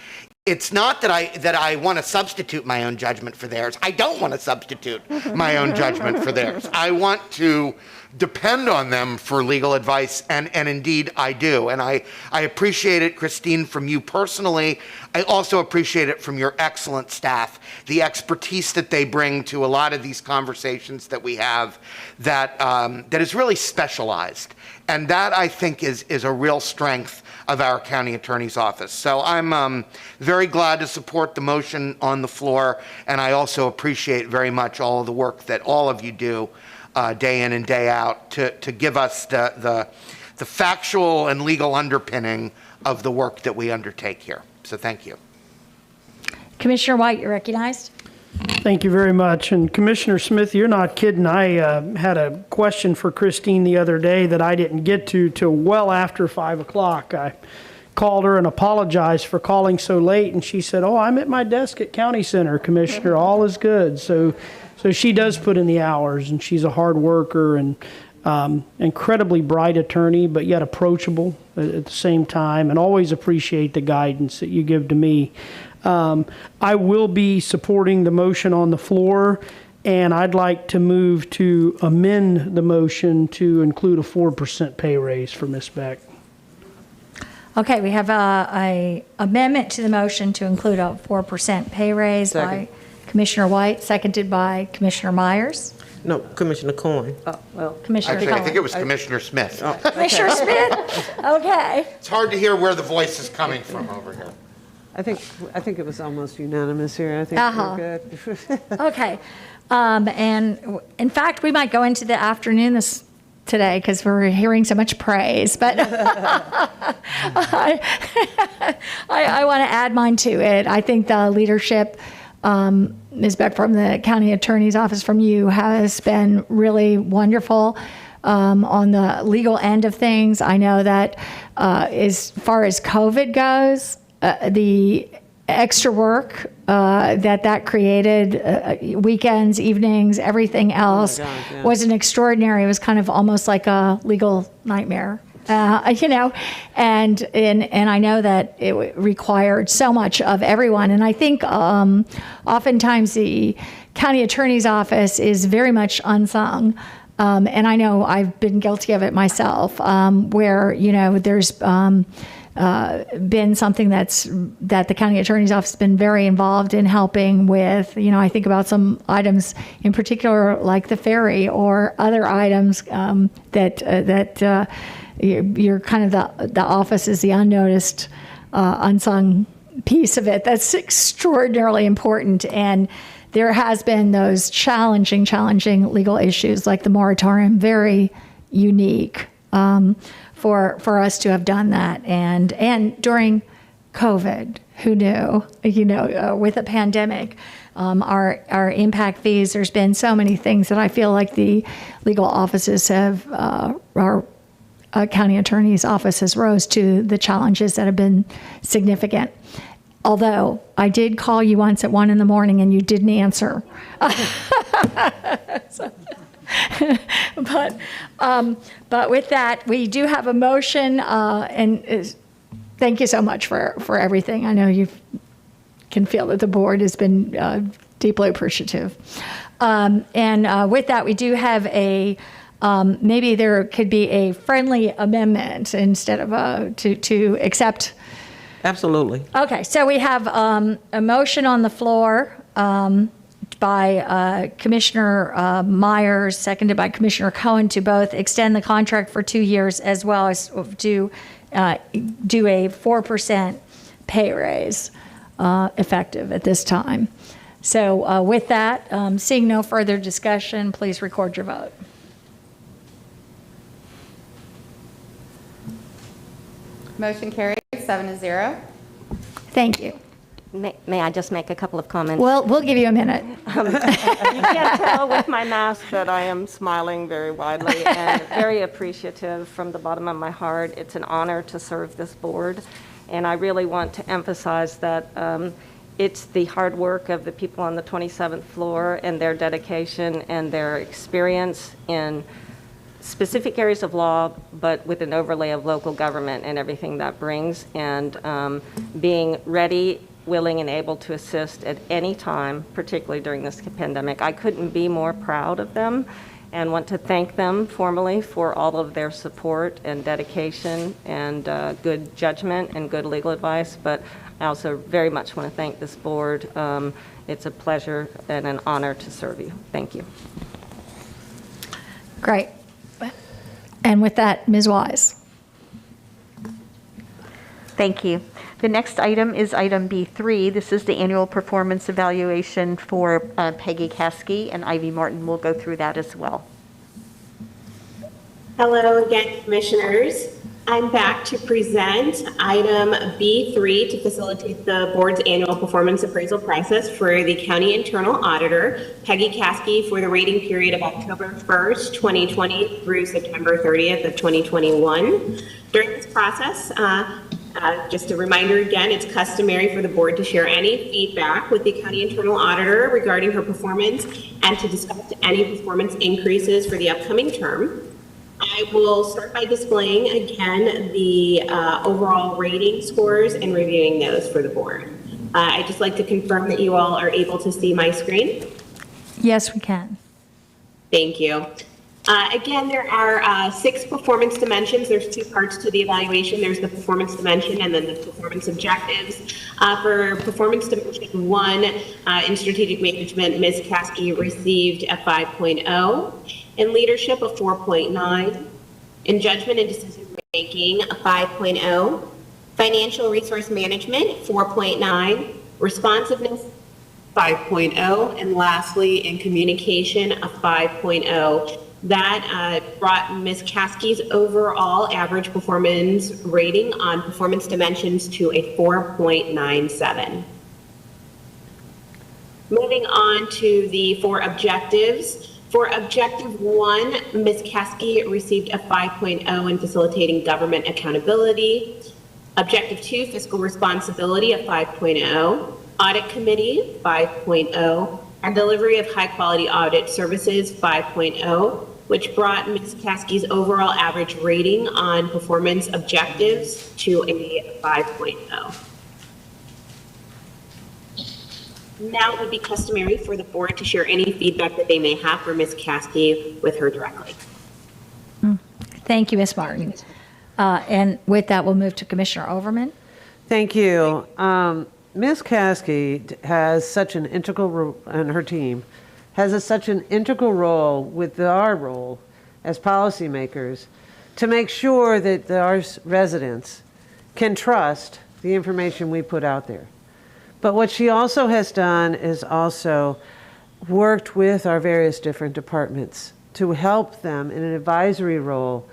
It's not that I want to substitute my own judgment for theirs. I don't want to substitute my own judgment for theirs. I want to depend on them for legal advice, and indeed I do. And I appreciate it, Christine, from you personally. I also appreciate it from your excellent staff, the expertise that they bring to a lot of these conversations that we have that is really specialized. And that, I think, is a real strength of our county attorney's office. So I'm very glad to support the motion on the floor, and I also appreciate very much all of the work that all of you do day in and day out to give us the factual and legal underpinning of the work that we undertake here. So thank you. Commissioner White, you're recognized. Thank you very much. And Commissioner Smith, you're not kidding. I had a question for Christine the other day that I didn't get to till well after 5 o'clock. I called her and apologized for calling so late, and she said, "Oh, I'm at my desk at County Center, Commissioner. All is good." So she does put in the hours, and she's a hard worker and incredibly bright attorney, but yet approachable at the same time, and always appreciate the guidance that you give to me. I will be supporting the motion on the floor, and I'd like to move to amend the motion to include a 4% pay raise for Ms. Beck. Okay, we have a amendment to the motion to include a 4% pay raise by Commissioner White, seconded by Commissioner Myers. No, Commissioner Cohen. Oh, well, Commissioner Actually, I Cohen. think it was Commissioner Smith. Commissioner Smith? Okay. It's hard to hear where the voice is coming from over here. I think it was almost unanimous here. I think we're good. Okay. And in fact, we might go into the afternoon today because we're hearing so much praise. But I want to add mine to it. I think the leadership, Ms. Beck, from the county attorney's office, from you, has been really wonderful. On the legal end of things, I know that as far as COVID goes, the extra work that created, weekends, evenings, everything else, was an extraordinary. It was kind of almost like a legal nightmare, and I know that it required so much of everyone. And I think oftentimes the county attorney's office is very much unsung. And I know I've been guilty of it myself, where there's been something that the county attorney's office has been very involved in helping with. I think about some items in particular, like the ferry or other items that you're kind of the office is the unnoticed, unsung piece of it. That's extraordinarily important. And there has been those challenging legal issues like the moratorium, very unique. For us to have done that, and during COVID, who knew? With a pandemic, our impact fees. There's been so many things that I feel like the legal offices have, our county attorney's office has rose to the challenges that have been significant. Although I did call you once at 1 a.m. and you didn't answer. But with that, we do have a motion, thank you so much for everything. I know you can feel that the board has been deeply appreciative. With that, we do have maybe there could be a friendly amendment instead of to accept. Absolutely. Okay, so we have a motion on the floor by Commissioner Myers, seconded by Commissioner Cohen, to both extend the contract for 2 years as well as do a 4% pay raise effective at this time. So with that, seeing no further discussion, please record your vote. Motion carries 7-0. Thank you. May I just make a couple of comments? Well, we'll give you a minute. You can't tell with my mask that I am smiling very widely and very appreciative from the bottom of my heart. It's an honor to serve this board, and I really want to emphasize that it's the hard work of the people on the 27th floor and their dedication and their experience in specific areas of law, but with an overlay of local government and everything that brings, and being ready, willing, and able to assist at any time, particularly during this pandemic. I couldn't be more proud of them and want to thank them formally for all of their support and dedication and good judgment and good legal advice, but I also very much want to thank this board. It's a pleasure and an honor to serve you. Thank you. Great. And with that, Ms. Wise. Thank you. The next item is item B3. This is the annual performance evaluation for Peggy Caskey, and Ivy Martin will go through that as well. Hello again, Commissioners. I'm back to present item B3 to facilitate the board's annual performance appraisal process for the County Internal Auditor, Peggy Caskey, for the rating period of October 1st, 2020 through September 30th of 2021. During this process, just a reminder again, it's customary for the board to share any feedback with the County Internal Auditor regarding her performance and to discuss any performance increases for the upcoming term. I will start by displaying again the overall rating scores and reviewing those for the board. I'd just like to confirm that you all are able to see my screen. Yes, we can. Thank you. Again, there are 6 performance dimensions. There's 2 parts to the evaluation. There's the performance dimension and then the performance objectives. For performance dimension 1 in strategic management, Ms. Caskey received a 5.0. In leadership, a 4.9. In judgment and decision making, a 5.0. Financial resource management, 4.9. Responsiveness, 5.0. And lastly, in communication, a 5.0. That brought Ms. Caskey's overall average performance rating on performance dimensions to a 4.97. Moving on to the 4 objectives. For objective 1, Ms. Caskey received a 5.0 in facilitating government accountability. Objective 2, fiscal responsibility, a 5.0. Audit committee, 5.0. And delivery of high quality audit services, 5.0, which brought Ms. Caskey's overall average rating on performance objectives to a 5.0. Now it would be customary for the board to share any feedback that they may have for Ms. Caskey with her directly. Thank you, Ms. Martin. And with that, we'll move to Commissioner Overman. Thank you. Ms. Caskey has such an integral role, and her team has such an integral role with our role as policymakers to make sure that our residents can trust the information we put out there. But what she also has done is also worked with our various different departments to help them in an advisory role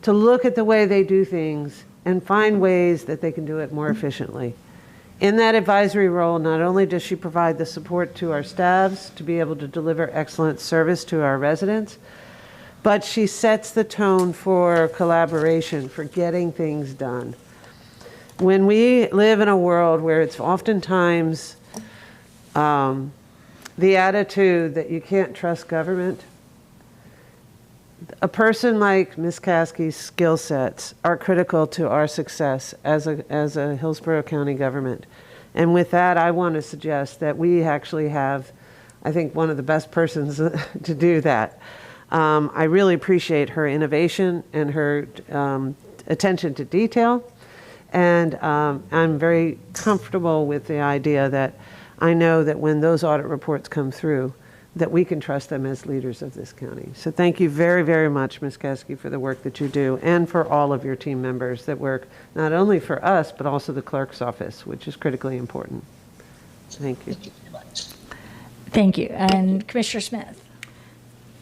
to look at the way they do things and find ways that they can do it more efficiently. In that advisory role, not only does she provide the support to our staffs to be able to deliver excellent service to our residents, but she sets the tone for collaboration, for getting things done. When we live in a world where it's oftentimes the attitude that you can't trust government, A person like Ms. Caskey's skill sets are critical to our success as a Hillsborough County government. And with that, I want to suggest that we actually have, I think, one of the best persons to do that. I really appreciate her innovation and her attention to detail. And I'm very comfortable with the idea that I know that when those audit reports come through, that we can trust them as leaders of this county. So thank you very, very much, Ms. Caskey, for the work that you do, and for all of your team members that work not only for us, but also the clerk's office, which is critically important. Thank you. Thank you. And Commissioner Smith.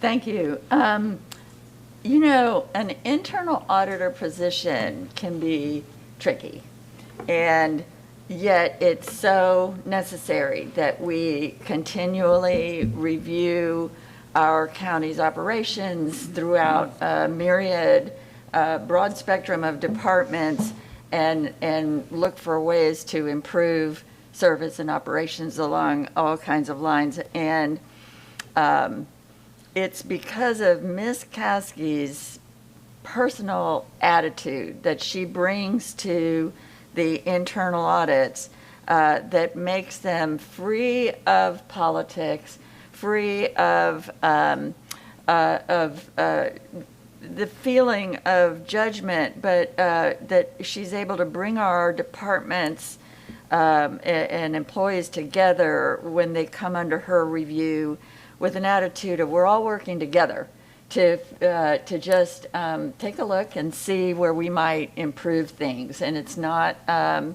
Thank you. You know, an internal auditor position can be tricky, and yet it's so necessary that we continually review our county's operations throughout a myriad, broad spectrum of departments, and look for ways to improve service and operations along all kinds of lines. And it's because of Ms. Caskey's personal attitude that she brings to the internal audits that makes them free of politics, free of the feeling of judgment, but that she's able to bring our departments and employees together when they come under her review with an attitude of we're all working together to just take a look and see where we might improve things. And it's not a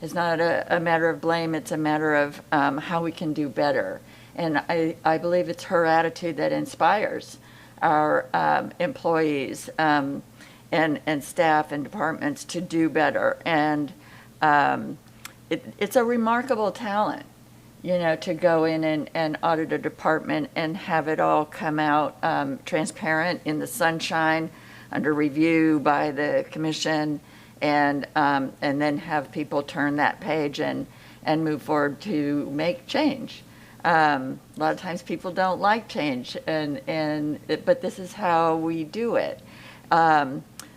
matter of blame, it's a matter of how we can do better. And I believe it's her attitude that inspires our employees and staff and departments to do better. And it's a remarkable talent, you know, to go in and audit a department and have it all come out transparent in the sunshine under review by the commission, and then have people turn that page and move forward to make change. A lot of times people don't like change, but this is how we do it.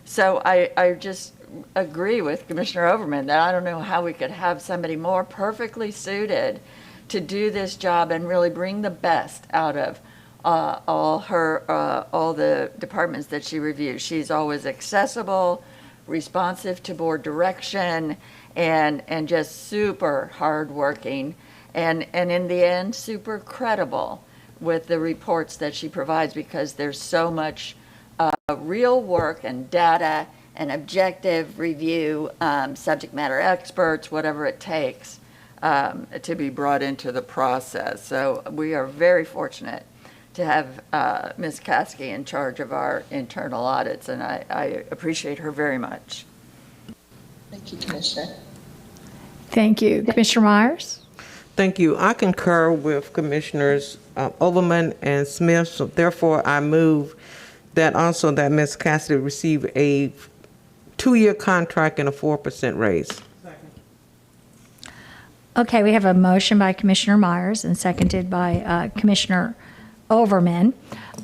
So I just agree with Commissioner Overman that I don't know how we could have somebody more perfectly suited to do this job and really bring the best out of all the departments that she reviews. She's always accessible, responsive to board direction, and just super hardworking, and in the end, super credible with the reports that she provides, because there's so much real work and data and objective review, subject matter experts, whatever it takes to be brought into the process. So we are very fortunate to have Ms. Caskey in charge of our internal audits, and I appreciate her very much. Thank you, Commissioner. Thank you. Commissioner Myers? Thank you. I concur with Commissioners Overman and Smith, so therefore I move that also that Ms. Cassidy receive a 2-year contract and a 4% raise. Okay, we have a motion by Commissioner Myers and seconded by Commissioner Overman.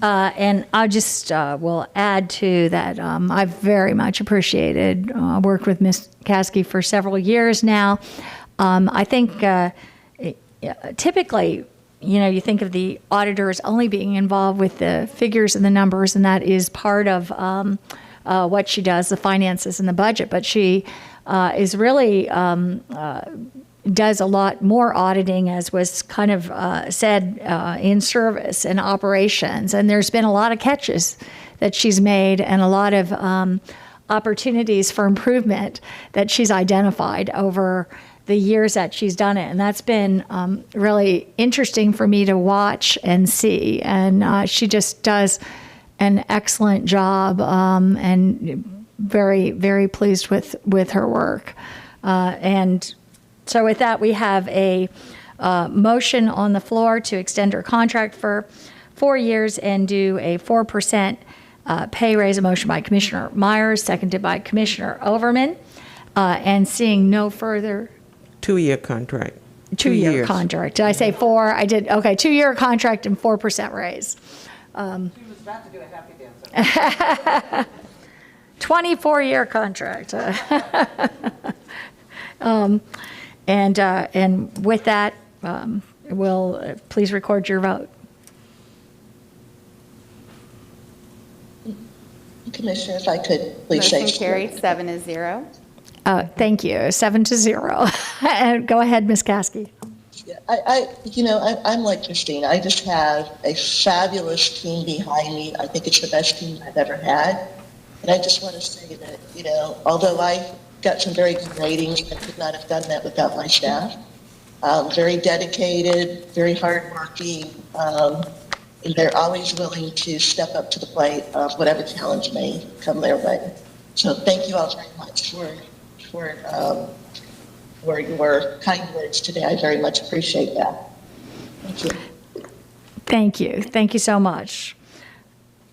And I just will add to that, I've very much appreciated, worked with Ms. Caskey for several years now. I think typically, you know, you think of the auditors only being involved with the figures and the numbers, and that is part of what she does, the finances and the budget. But she is really does a lot more auditing, as was kind of said, in service and operations. And there's been a lot of catches that she's made and a lot of opportunities for improvement that she's identified over the years that she's done it. And that's been really interesting for me to watch and see. And she just does an excellent job, and very, very pleased with her work. And so with that, we have a motion on the floor to extend her contract for 4 years and do a 4% pay raise. A motion by Commissioner Myers, seconded by Commissioner Overman. And seeing no further. 2-year contract. 2-year contract. Did I say 4? I did. Okay, 2-year contract and 4% raise. She was about to do a happy dance. 24-year contract. And with that, we'll please record your vote. Commissioner, if I could please say. Motion carried 7-0. Thank you. 7-0. And go ahead, Ms. Caskey. I'm like Christine. I just have a fabulous team behind me. I think it's the best team I've ever had. And I just want to say that, although I got some very good ratings, I could not have done that without my staff. Very dedicated, very hardworking, and they're always willing to step up to the plate of whatever challenge may come their way. So thank you all very much for your kind words today. I very much appreciate that. Thank you. Thank you. Thank you so much.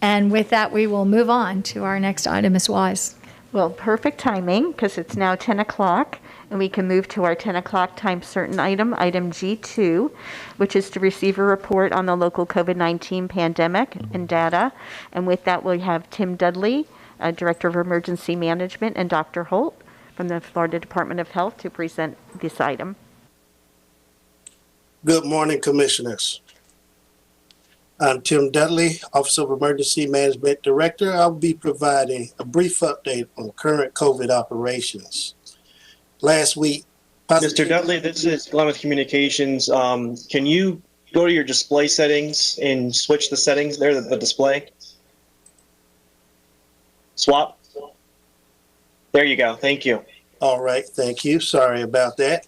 And with that, we will move on to our next item, Ms. Wise. Well, perfect timing, because it's now 10 o'clock, and we can move to our 10 o'clock time certain item, item G2, which is to receive a report on the local COVID-19 pandemic and data. And with that, we have Tim Dudley, Director of Emergency Management, and Dr. Holt from the Florida Department of Health to present this item. Good morning, Commissioners. I'm Tim Dudley, Office of Emergency Management Director. I'll be providing a brief update on current COVID operations. Last week, Mr. Dudley, this is Glenn with Communications. Can you go to your display settings and switch the settings there, the display? Swap. There you go. Thank you. All right. Thank you. Sorry about that.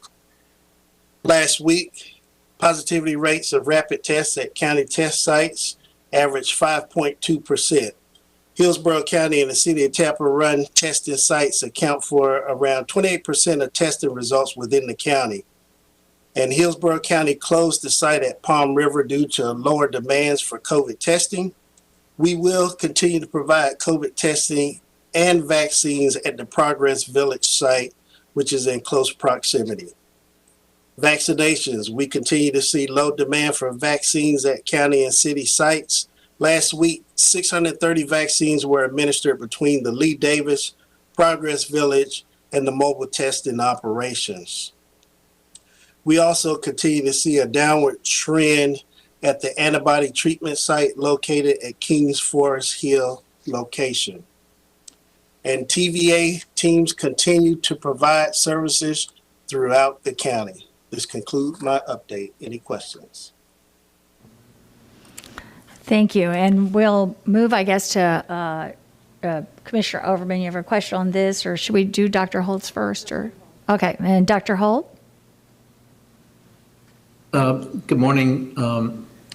Last week, positivity rates of rapid tests at county test sites averaged 5.2%. Hillsborough County and the city of Tampa Run testing sites account for around 28% of testing results within the county. And Hillsborough County closed the site at Palm River due to lower demands for COVID testing. We will continue to provide COVID testing and vaccines at the Progress Village site, which is in close proximity. Vaccinations, we continue to see low demand for vaccines at county and city sites. Last week, 630 vaccines were administered between the Lee Davis, Progress Village, and the mobile testing operations. We also continue to see a downward trend at the antibody treatment site located at Kings Forest Hill location. And TVA teams continue to provide services throughout the county. This concludes my update. Any questions? Thank you. And we'll move, I guess, to Commissioner Overman. You have a question on this, or should we do Dr. Holt's first? Or okay, and Dr. Holt? Good morning,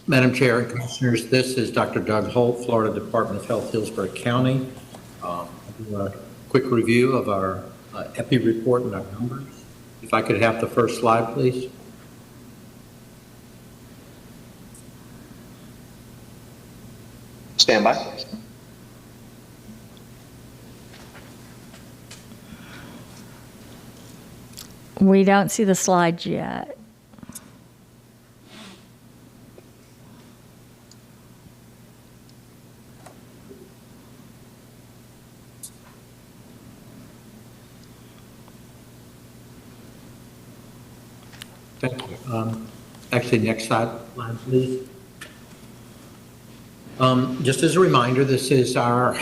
Madam Chair and Commissioners. This is Dr. Doug Holt, Florida Department of Health, Hillsborough County. I'll do a quick review of our EPI report and our numbers. If I could have the first slide, please. Stand by. We don't see the slides yet. Thank you. Actually, next slide, please. Just as a reminder, this is our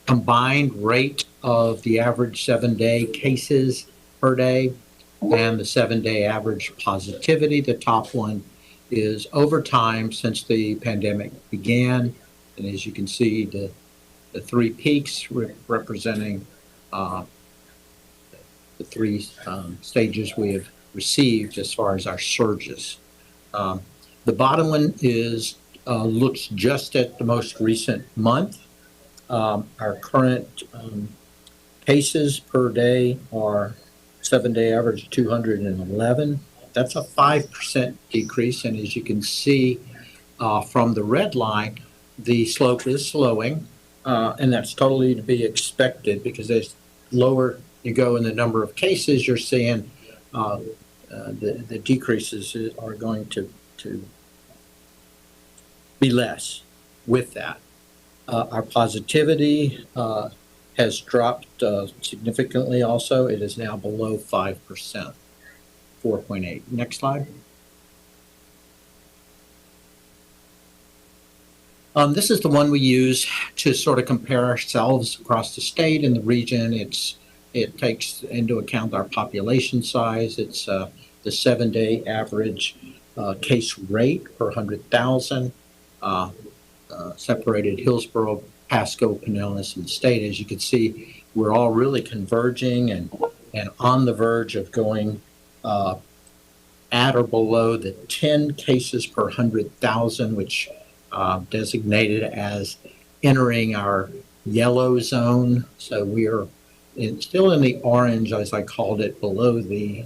combined rate of the average 7-day cases per day and the 7-day average positivity. The top one is over time since the pandemic began. And as you can see, the three peaks representing the three stages we have received as far as our surges. The bottom one is looks just at the most recent month. Our current cases per day are 7-day average 211. That's a 5% decrease, and as you can see from the red line, the slope is slowing, and that's totally to be expected because as lower you go in the number of cases, you're seeing the decreases are going to be less. with that. Our positivity has dropped significantly also. It is now below 5%, 4.8. Next slide. This is the one we use to sort of compare ourselves across the state and the region. It takes into account our population size. It's the 7-day average case rate per 100,000, separated Hillsborough, Pasco, Pinellas, and the state. As you can see, we're all really converging and on the verge of going at or below the 10 cases per 100,000, which designated as entering our yellow zone. So we are still in the orange, as I called it, below the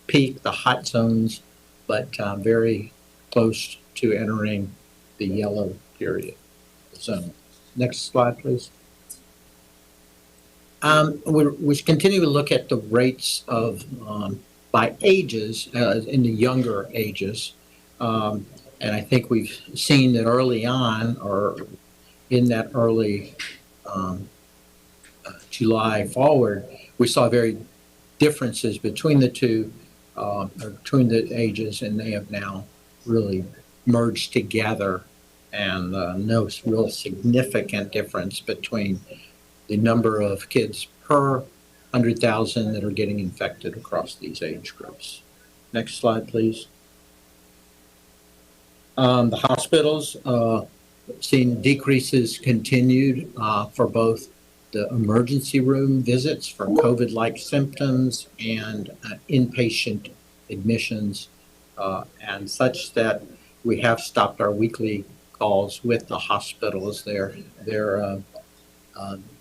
peak, the hot zones, but very close to entering the yellow period zone. Next slide, please. We continue to look at the rates of by ages in the younger ages. And I think we've seen that early on, or in that early July forward, we saw very differences between the two, between the ages, and they have now really merged together, and no real significant difference between the number of kids per 100,000 that are getting infected across these age groups. Next slide, please. The hospitals seen decreases continued for both the emergency room visits for COVID-like symptoms and inpatient admissions, and such that we have stopped our weekly calls with the hospitals. They're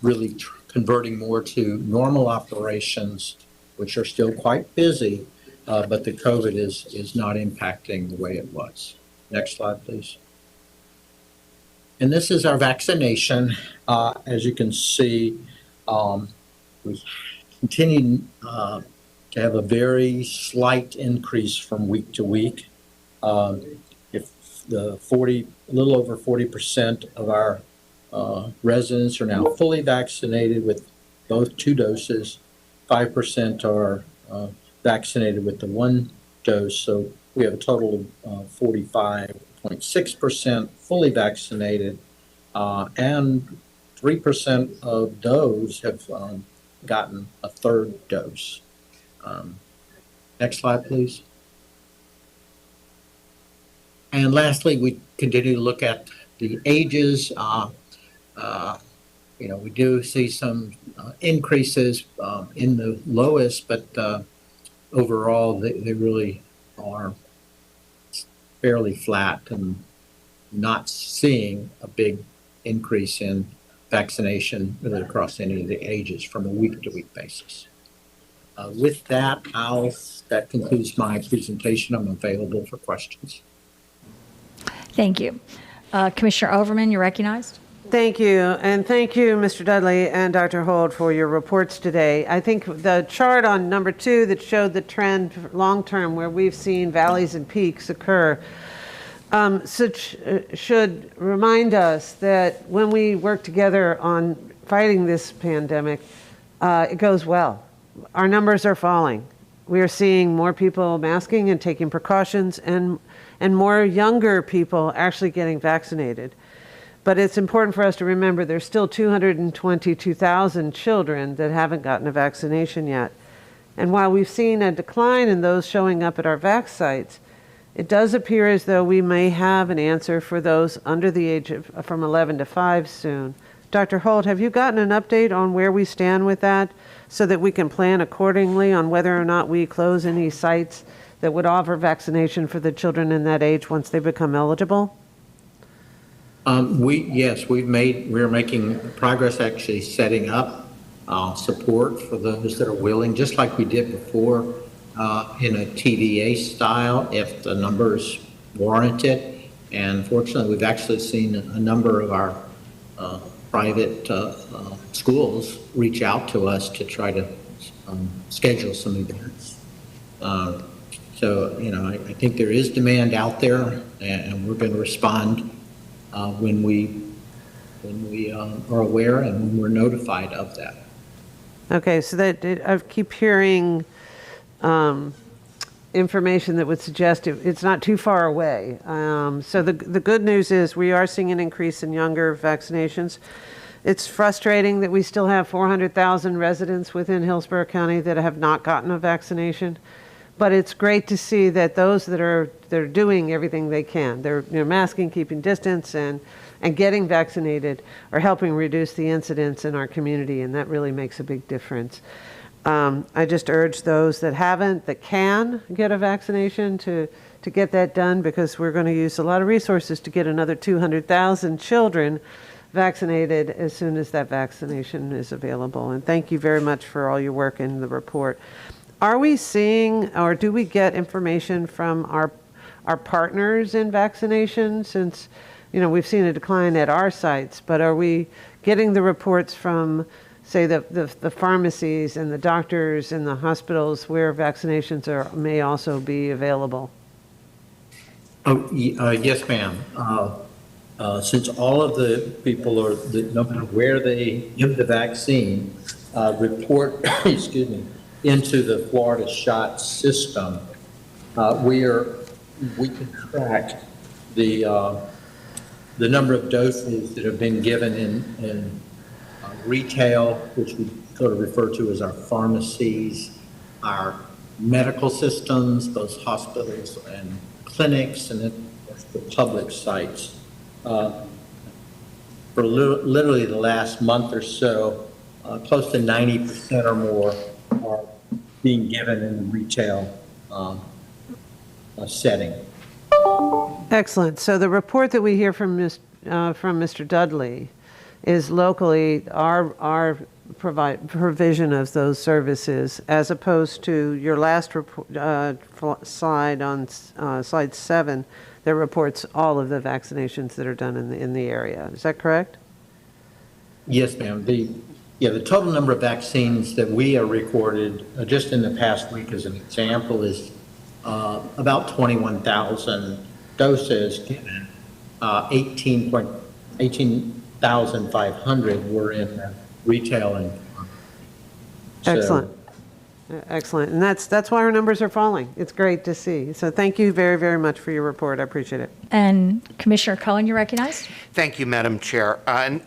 really converting more to normal operations, which are still quite busy, but the COVID is not impacting the way it was. Next slide, please. And this is our vaccination. As you can see, we continue to have a very slight increase from week to week. If the a little over 40% of our residents are now fully vaccinated with both 2 doses, 5% are vaccinated with the 1 dose. So we have a total of 45.6% fully vaccinated, and 3% of those have gotten a 3rd dose. Next slide, please. And lastly, we continue to look at the ages. We do see some increases in the lowest, but overall, they really are fairly flat and not seeing a big increase in vaccination really across any of the ages from a week-to-week basis. With that, that concludes my presentation. I'm available for questions. Thank you. Commissioner Overman, you're recognized. Thank you, and thank you, Mr. Dudley and Dr. Hold, for your reports today. I think the chart on number 2 that showed the trend long-term where we've seen valleys and peaks occur should remind us that when we work together on fighting this pandemic, it goes well. Our numbers are falling. We are seeing more people masking and taking precautions, and more younger people actually getting vaccinated. But it's important for us to remember there's still 222,000 children that haven't gotten a vaccination yet. And while we've seen a decline in those showing up at our vac sites, it does appear as though we may have an answer for those under the age of from 11 to 5 soon. Dr. Holt, have you gotten an update on where we stand with that so that we can plan accordingly on whether or not we close any sites that would offer vaccination for the children in that age once they become eligible? We're making progress actually setting up support for those that are willing, just like we did before in a TDA style, if the numbers warrant it. And fortunately, we've actually seen a number of our private schools reach out to us to try to schedule some events. I think there is demand out there, and we're going to respond when we are aware and when we're notified of that. Okay, so I keep hearing information that would suggest it's not too far away. So the good news is we are seeing an increase in younger vaccinations. It's frustrating that we still have 400,000 residents within Hillsborough County that have not gotten a vaccination. But it's great to see that those that are doing everything they can, they're masking, keeping distance, and getting vaccinated are helping reduce the incidence in our community, and that really makes a big difference. I just urge those that haven't, that can get a vaccination to get that done, because we're going to use a lot of resources to get another 200,000 children vaccinated as soon as that vaccination is available. And thank you very much for all your work in the report. Are we seeing, or do we get information from our partners in vaccination? Since, we've seen a decline at our sites, but are we getting the reports from, say, the pharmacies and the doctors and the hospitals where vaccinations may also be available? Yes, ma'am. Since all of the people no matter where they give the vaccine, report, excuse me, into the Florida SHOT system, we can track the number of doses that have been given in retail, which we sort of refer to as our pharmacies, our medical systems, those hospitals and clinics, and then the public sites. For literally the last month or so, close to 90% or more are being given in the retail setting. Excellent. So the report that we hear from Mr. Dudley is locally our provision of those services, as opposed to your last slide on slide 7 that reports all of the vaccinations that are done in the area. Is that correct? Yes, ma'am. The total number of vaccines that we are recorded just in the past week, as an example, is about 21,000 doses given. 18,500 were in retail and Excellent. Excellent. And that's why our numbers are falling. It's great to see. So thank you very, very much for your report. I appreciate it. And Commissioner Cohen, you're recognized. Thank you, Madam Chair. And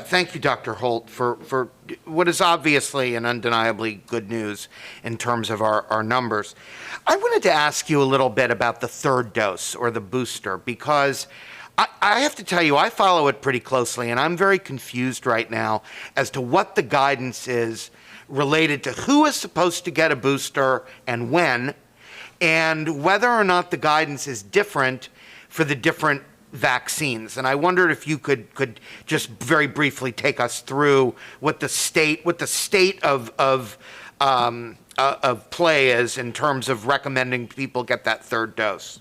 thank you, Dr. Holt, for what is obviously and undeniably good news in terms of our numbers. I wanted to ask you a little bit about the third dose or the booster, because I have to tell you, I follow it pretty closely, and I'm very confused right now as to what the guidance is related to who is supposed to get a booster and when, and whether or not the guidance is different for the different vaccines. And I wondered if you could just very briefly take us through what the state of play is in terms of recommending people get that third dose.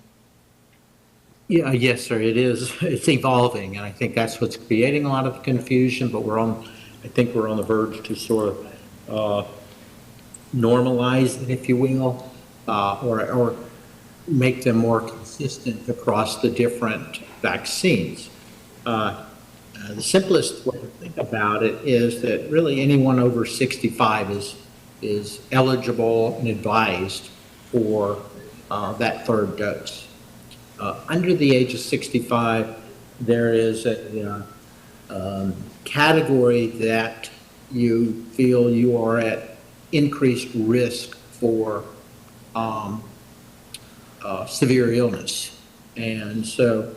Yeah, yes, sir. It is. It's evolving, and I think that's what's creating a lot of confusion. But I think we're on the verge to sort of normalize it, if you will, or make them more consistent across the different vaccines. The simplest way to think about it is that really anyone over 65 is eligible and advised for that third dose. Under the age of 65, there is a category that you feel you are at increased risk for severe illness. And so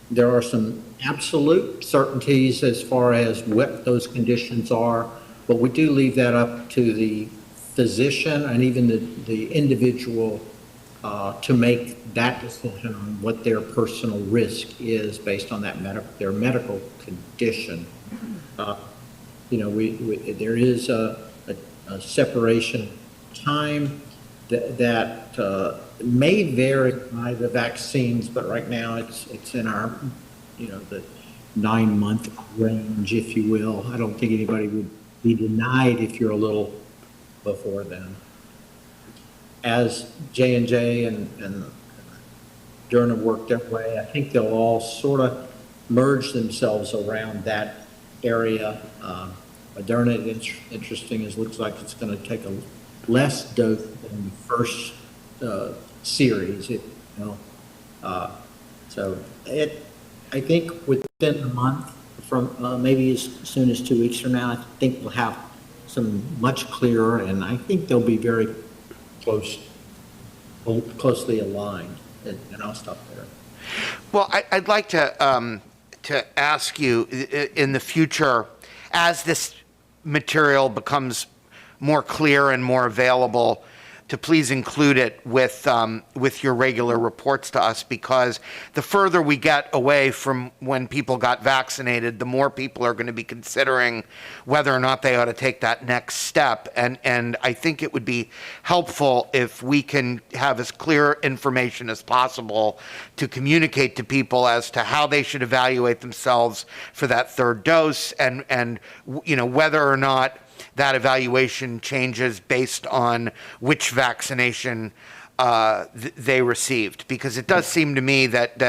there are some absolute certainties as far as what those conditions are, but we do leave that up to the physician and even the individual to make that decision on what their personal risk is based on that their medical condition. There is a separation time that may vary by the vaccines, but right now it's in our, the 9-month range, if you will. I don't think anybody would be denied if you're a little before then. As J&J and Moderna worked their way. I think they'll all sort of merge themselves around that area. Moderna, interesting, is looks like it's going to take a less dose than the first series. So I think within a month, from maybe as soon as 2 weeks from now, I think we'll have some much clearer, and I think they'll be very closely aligned. And I'll stop there. Well, I'd like to ask you in the future, as this material becomes more clear and more available, to please include it with your regular reports to us, because the further we get away from when people got vaccinated, the more people are going to be considering whether or not they ought to take that next step. And I think it would be helpful if we can have as clear information as possible to communicate to people as to how they should evaluate themselves for that third dose, and whether or not that evaluation changes based on which vaccination they received, because it does seem to me that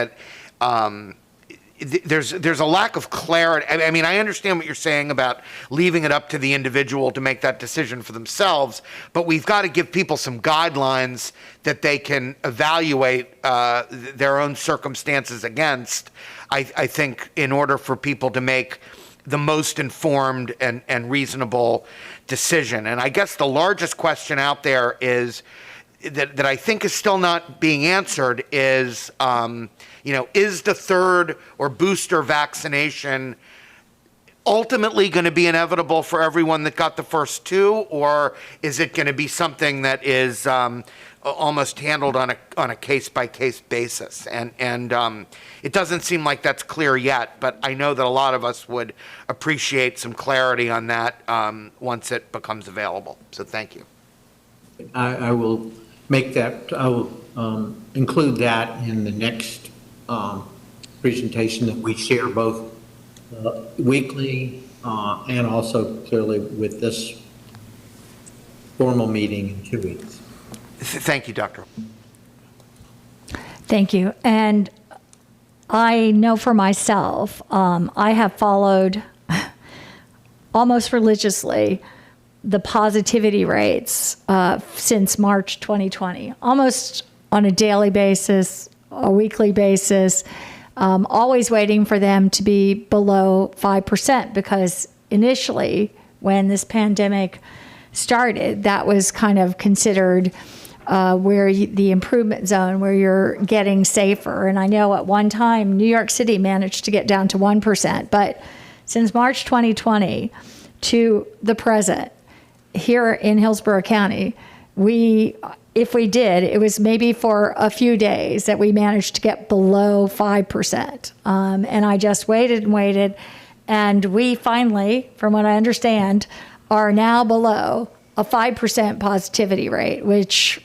there's a lack of clarity. I mean, I understand what you're saying about leaving it up to the individual to make that decision for themselves, but we've got to give people some guidelines that they can evaluate their own circumstances against, I think, in order for people to make the most informed and reasonable decision. And I guess the largest question out there is that I think is still not being answered is, is the third or booster vaccination ultimately going to be inevitable for everyone that got the first two, or is it going to be something that is almost handled on a case-by-case basis? And it doesn't seem like that's clear yet, but I know that a lot of us would appreciate some clarity on that once it becomes available. So thank you. I will make that, I will include that in the next presentation that we share both weekly and also clearly with this formal meeting in 2 weeks. Thank you, Doctor. Thank you. And I know for myself, I have followed almost religiously the positivity rates since March 2020, almost on a daily basis, a weekly basis, always waiting for them to be below 5%, because initially when this pandemic started, that was kind of considered the improvement zone, where you're getting safer. And I know at one time, New York City managed to get down to 1%. But since March 2020 to the present, here in Hillsborough County, if we did, it was maybe for a few days that we managed to get below 5%. And I just waited and waited. And we finally, from what I understand, are now below a 5% positivity rate, which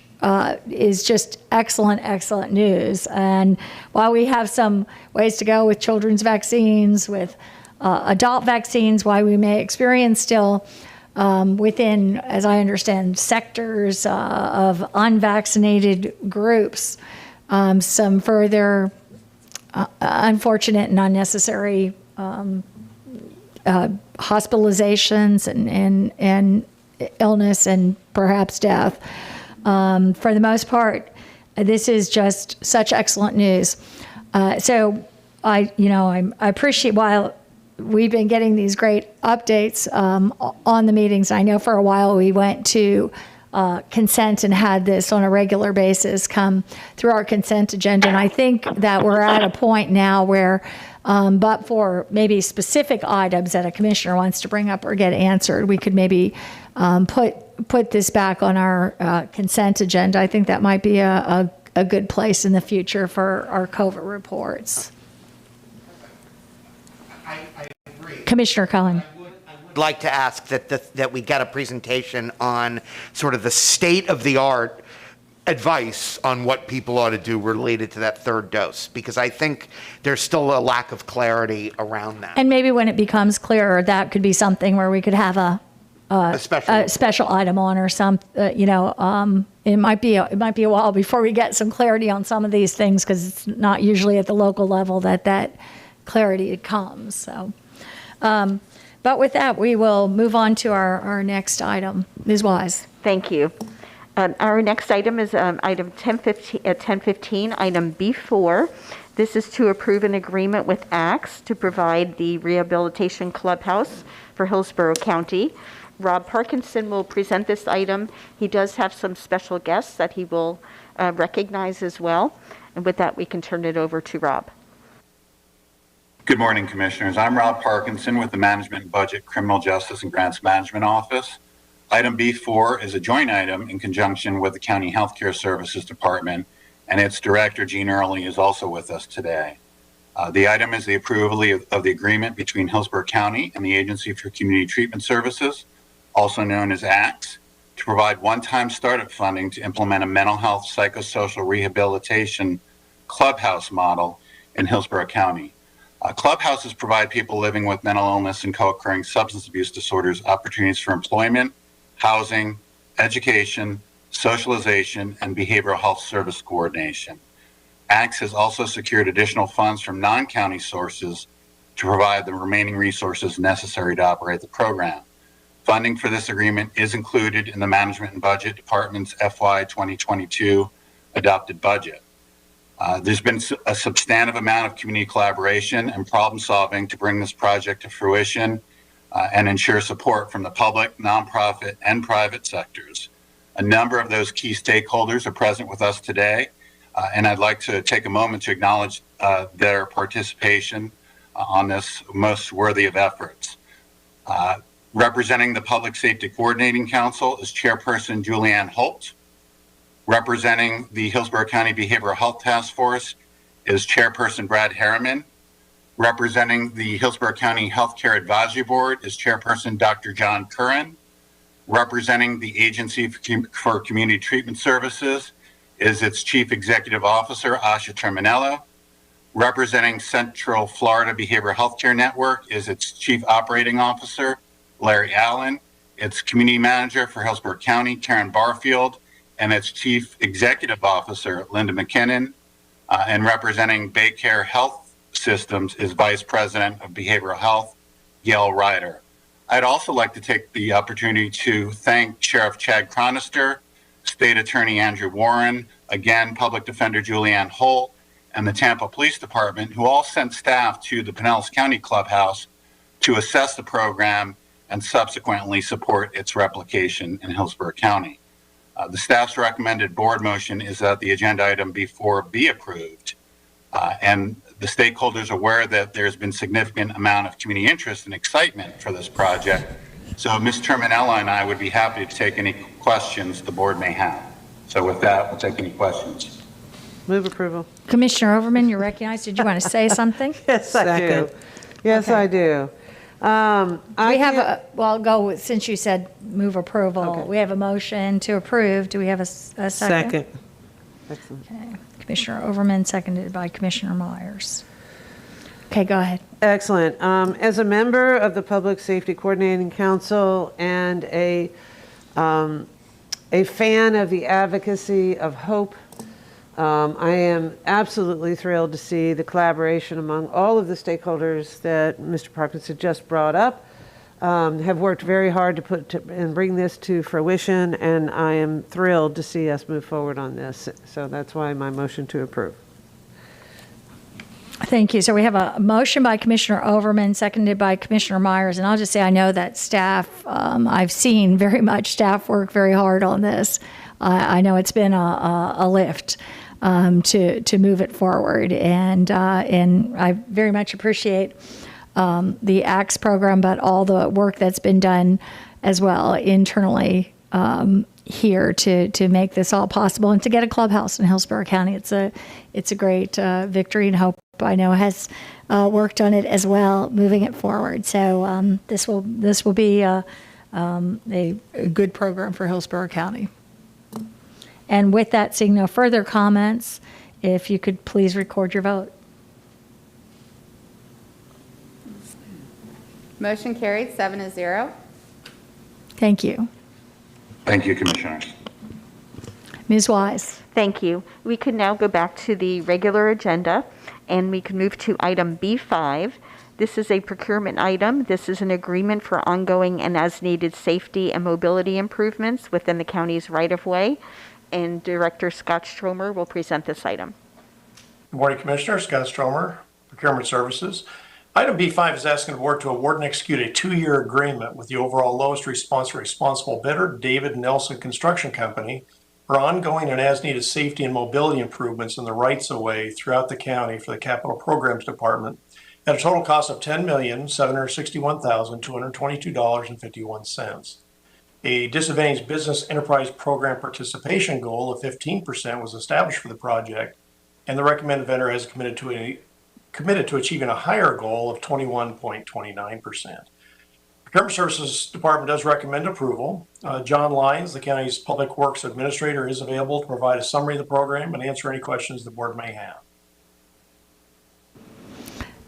is just excellent, excellent news. And while we have some ways to go with children's vaccines, with adult vaccines, why we may experience still within, as I understand, sectors of unvaccinated groups, some further unfortunate and unnecessary hospitalizations and illness and perhaps death. For the most part, this is just such excellent news. So I appreciate, while we've been getting these great updates on the meetings. I know for a while we went to consent and had this on a regular basis come through our consent agenda. And I think that we're at a point now where, but for maybe specific items that a commissioner wants to bring up or get answered, we could maybe put this back on our consent agenda. I think that might be a good place in the future for our COVID reports. I agree. Commissioner Cullen. I'd like to ask that we get a presentation on sort of the state-of-the-art advice on what people ought to do related to that third dose, because I think there's still a lack of clarity around that. And maybe when it becomes clearer, that could be something where we could have a special item on, or some, it might be a while before we get some clarity on some of these things, because it's not usually at the local level that clarity comes. So, but with that, we will move on to our next item. Ms. Wise. Thank you. Our next item is item 1015, item B4. This is to approve an agreement with ACTS to provide the rehabilitation clubhouse for Hillsborough County. Rob Parkinson will present this item. He does have some special guests that he will recognize as well. And with that, we can turn it over to Rob. Good morning, Commissioners. I'm Rob Parkinson with the Management and Budget Criminal Justice and Grants Management Office. Item B4 is a joint item in conjunction with the County Healthcare Services Department, and its director, Gene Early, is also with us today. The item is the approval of the agreement between Hillsborough County and the Agency for Community Treatment Services, also known as ACTS, to provide one-time startup funding to implement a mental health psychosocial rehabilitation clubhouse model in Hillsborough County. Clubhouses provide people living with mental illness and co-occurring substance abuse disorders opportunities for employment, housing, education, socialization, and behavioral health service coordination. ACTS has also secured additional funds from non-county sources to provide the remaining resources necessary to operate the program. Funding for this agreement is included in the Management and Budget Department's FY 2022 adopted budget. There's been a substantive amount of community collaboration and problem solving to bring this project to fruition and ensure support from the public, nonprofit, and private sectors. A number of those key stakeholders are present with us today, and I'd like to take a moment to acknowledge their participation on this most worthy of efforts. Representing the Public Safety Coordinating Council is Chairperson Julianne Holt. Representing the Hillsborough County Behavioral Health Task Force is Chairperson Brad Harriman. Representing the Hillsborough County Healthcare Advisory Board is Chairperson Dr. John Curran. Representing the Agency for Community Treatment Services is its Chief Executive Officer, Asha Terminello. Representing Central Florida Behavioral Healthcare Network is its Chief Operating Officer, Larry Allen, its Community Manager for Hillsborough County, Karen Barfield, and its Chief Executive Officer, Linda McKinnon. And representing Baycare Health Systems is Vice President of Behavioral Health, Gail Ryder. I'd also like to take the opportunity to thank Sheriff Chad Chronister, State Attorney Andrew Warren, again, Public Defender Julianne Holt, and the Tampa Police Department, who all sent staff to the Pinellas County Clubhouse to assess the program and subsequently support its replication in Hillsborough County. The staff's recommended board motion is that the agenda item B4 be approved. And the stakeholders are aware that there's been significant amount of community interest and excitement for this project. So Ms. Terminella and I would be happy to take any questions the board may have. So with that, we'll take any questions. Move approval. Commissioner Overman, you're recognized. Did you want to say something? Yes, I do. Yes, I do. Well, go with, since you said move approval. Okay. We have a motion to approve. Do we have a second? Second. Excellent. Okay. Commissioner Overman, seconded by Commissioner Myers. Okay, go ahead. Excellent. As a member of the Public Safety Coordinating Council and a fan of the advocacy of HOPE, I am absolutely thrilled to see the collaboration among all of the stakeholders that Mr. Parkinson just brought up. Have worked very hard and bring this to fruition, and I am thrilled to see us move forward on this. So that's why my motion to approve. Thank you. So we have a motion by Commissioner Overman, seconded by Commissioner Myers. And I'll just say I know that staff, I've seen very much staff work very hard on this. I know it's been a lift to move it forward. And I very much appreciate the ACTS program, but all the work that's been done as well internally here to make this all possible and to get a clubhouse in Hillsborough County. It's a great victory, and HOPE, I know, has worked on it as well, moving it forward. So this will be a good program for Hillsborough County. And with that, seeing no further comments, if you could please record your vote. Motion carried 7-0. Thank you. Thank you, Commissioners. Ms. Wise. Thank you. We can now go back to the regular agenda, and we can move to item B5. This is a procurement item. This is an agreement for ongoing and as-needed safety and mobility improvements within the county's right-of-way, and Director Scott Stromer will present this item. Good morning, Commissioner. Scott Stromer, Procurement Services. Item B5 is asking the board to award and execute a 2-year agreement with the overall lowest responsible bidder, David Nelson Construction Company, for ongoing and as-needed safety and mobility improvements in the rights-of-way throughout the county for the Capital Programs Department at a total cost of $10,761,222.51. A disadvantaged business enterprise program participation goal of 15% was established for the project, and the recommended vendor has committed to achieving a higher goal of 21.29%. Procurement Services Department does recommend approval. John Lyons, the county's Public Works Administrator, is available to provide a summary of the program and answer any questions the board may have.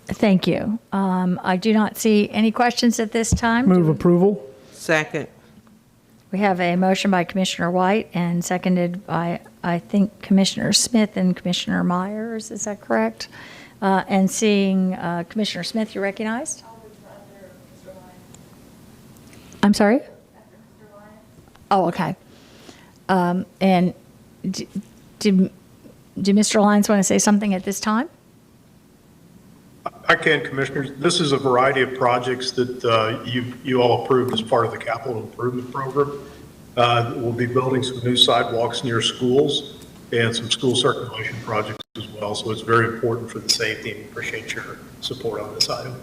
Thank you. I do not see any questions at this time. Move approval. Second. We have a motion by Commissioner White and seconded by, I think, Commissioner Smith and Commissioner Myers. Is that correct? And seeing Commissioner Smith, you're recognized. I'm sorry? Oh, okay. And do Mr. Lyons want to say something at this time? I can, Commissioners. This is a variety of projects that you all approved as part of the capital improvement program. We'll be building some new sidewalks near schools and some school circulation projects as well. So it's very important for the safety, and appreciate your support on this item.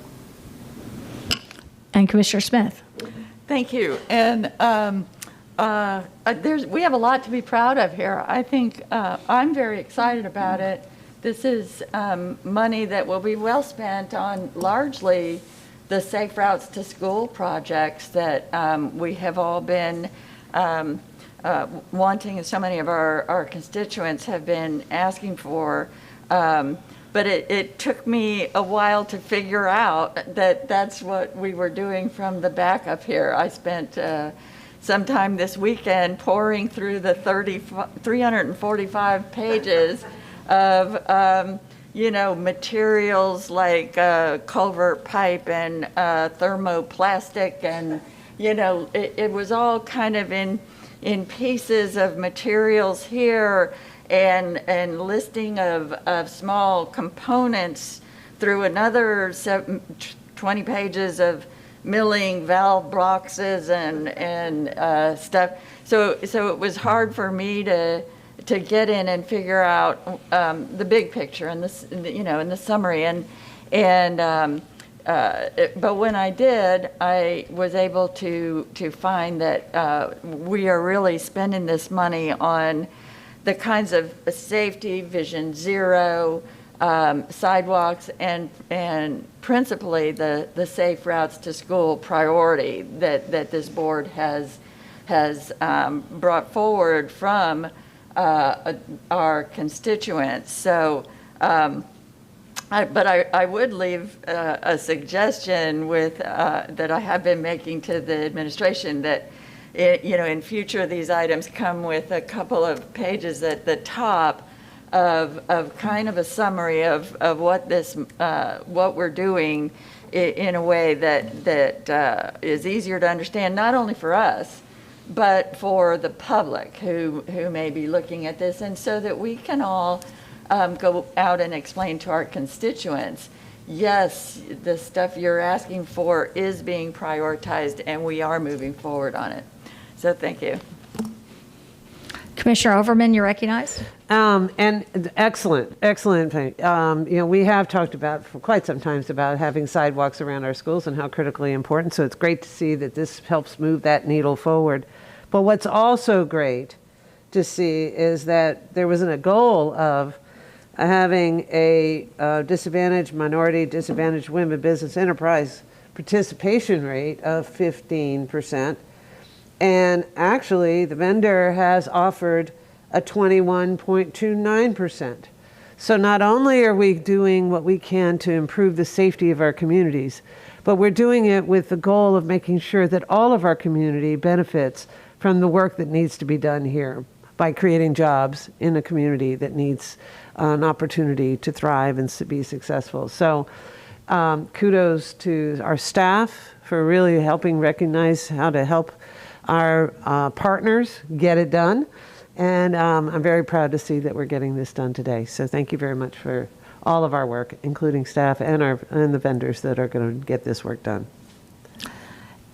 And Commissioner Smith. Thank you. And we have a lot to be proud of here. I think I'm very excited about it. This is money that will be well spent on largely the Safe Routes to School projects that we have all been wanting, and so many of our constituents have been asking for. But it took me a while to figure out that that's what we were doing from the back up here. I spent some time this weekend pouring through the 345 pages of, materials like culvert pipe and thermoplastic, and, it was all kind of in pieces of materials here, and listing of small components through another 20 pages of milling valve boxes and stuff. So it was hard for me to get in and figure out the big picture and this, in the summary. But when I did, I was able to find that we are really spending this money on the kinds of safety, Vision Zero, sidewalks, and principally the Safe Routes to School priority that this board has brought forward from our constituents. So, but I would leave a suggestion with that I have been making to the administration that, in future, these items come with a couple of pages at the top of kind of a summary of what what we're doing in a way that is easier to understand, not only for us, but for the public who may be looking at this, and so that we can all go out and explain to our constituents, yes, the stuff you're asking for is being prioritized, and we are moving forward on it. So thank you. Commissioner Overman, you're recognized. And excellent. We have talked about for quite some time about having sidewalks around our schools and how critically important. So it's great to see that this helps move that needle forward. But what's also great to see is that there wasn't a goal of having a disadvantaged minority, disadvantaged women business enterprise participation rate of 15%. And actually, the vendor has offered a 21.29%. So not only are we doing what we can to improve the safety of our communities, but we're doing it with the goal of making sure that all of our community benefits from the work that needs to be done here. by creating jobs in a community that needs an opportunity to thrive and to be successful. So kudos to our staff for really helping recognize how to help our partners get it done. And I'm very proud to see that we're getting this done today. So thank you very much for all of our work, including staff and the vendors that are going to get this work done.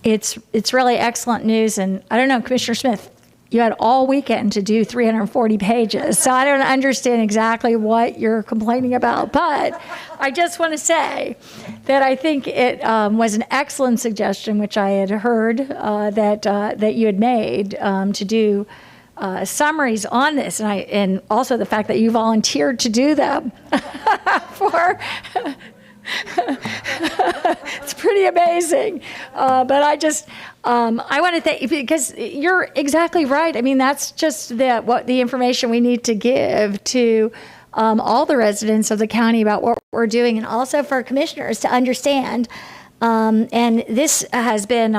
It's really excellent news. And I don't know, Commissioner Smith, you had all weekend to do 340 pages. So I don't understand exactly what you're complaining about. But I just want to say that I think it was an excellent suggestion, which I had heard that you had made to do summaries on this, and also the fact that you volunteered to do them it's pretty amazing. But I just I want to thank, because you're exactly right. I mean, that's just the information we need to give to all the residents of the county about what we're doing, and also for commissioners to understand. And this has been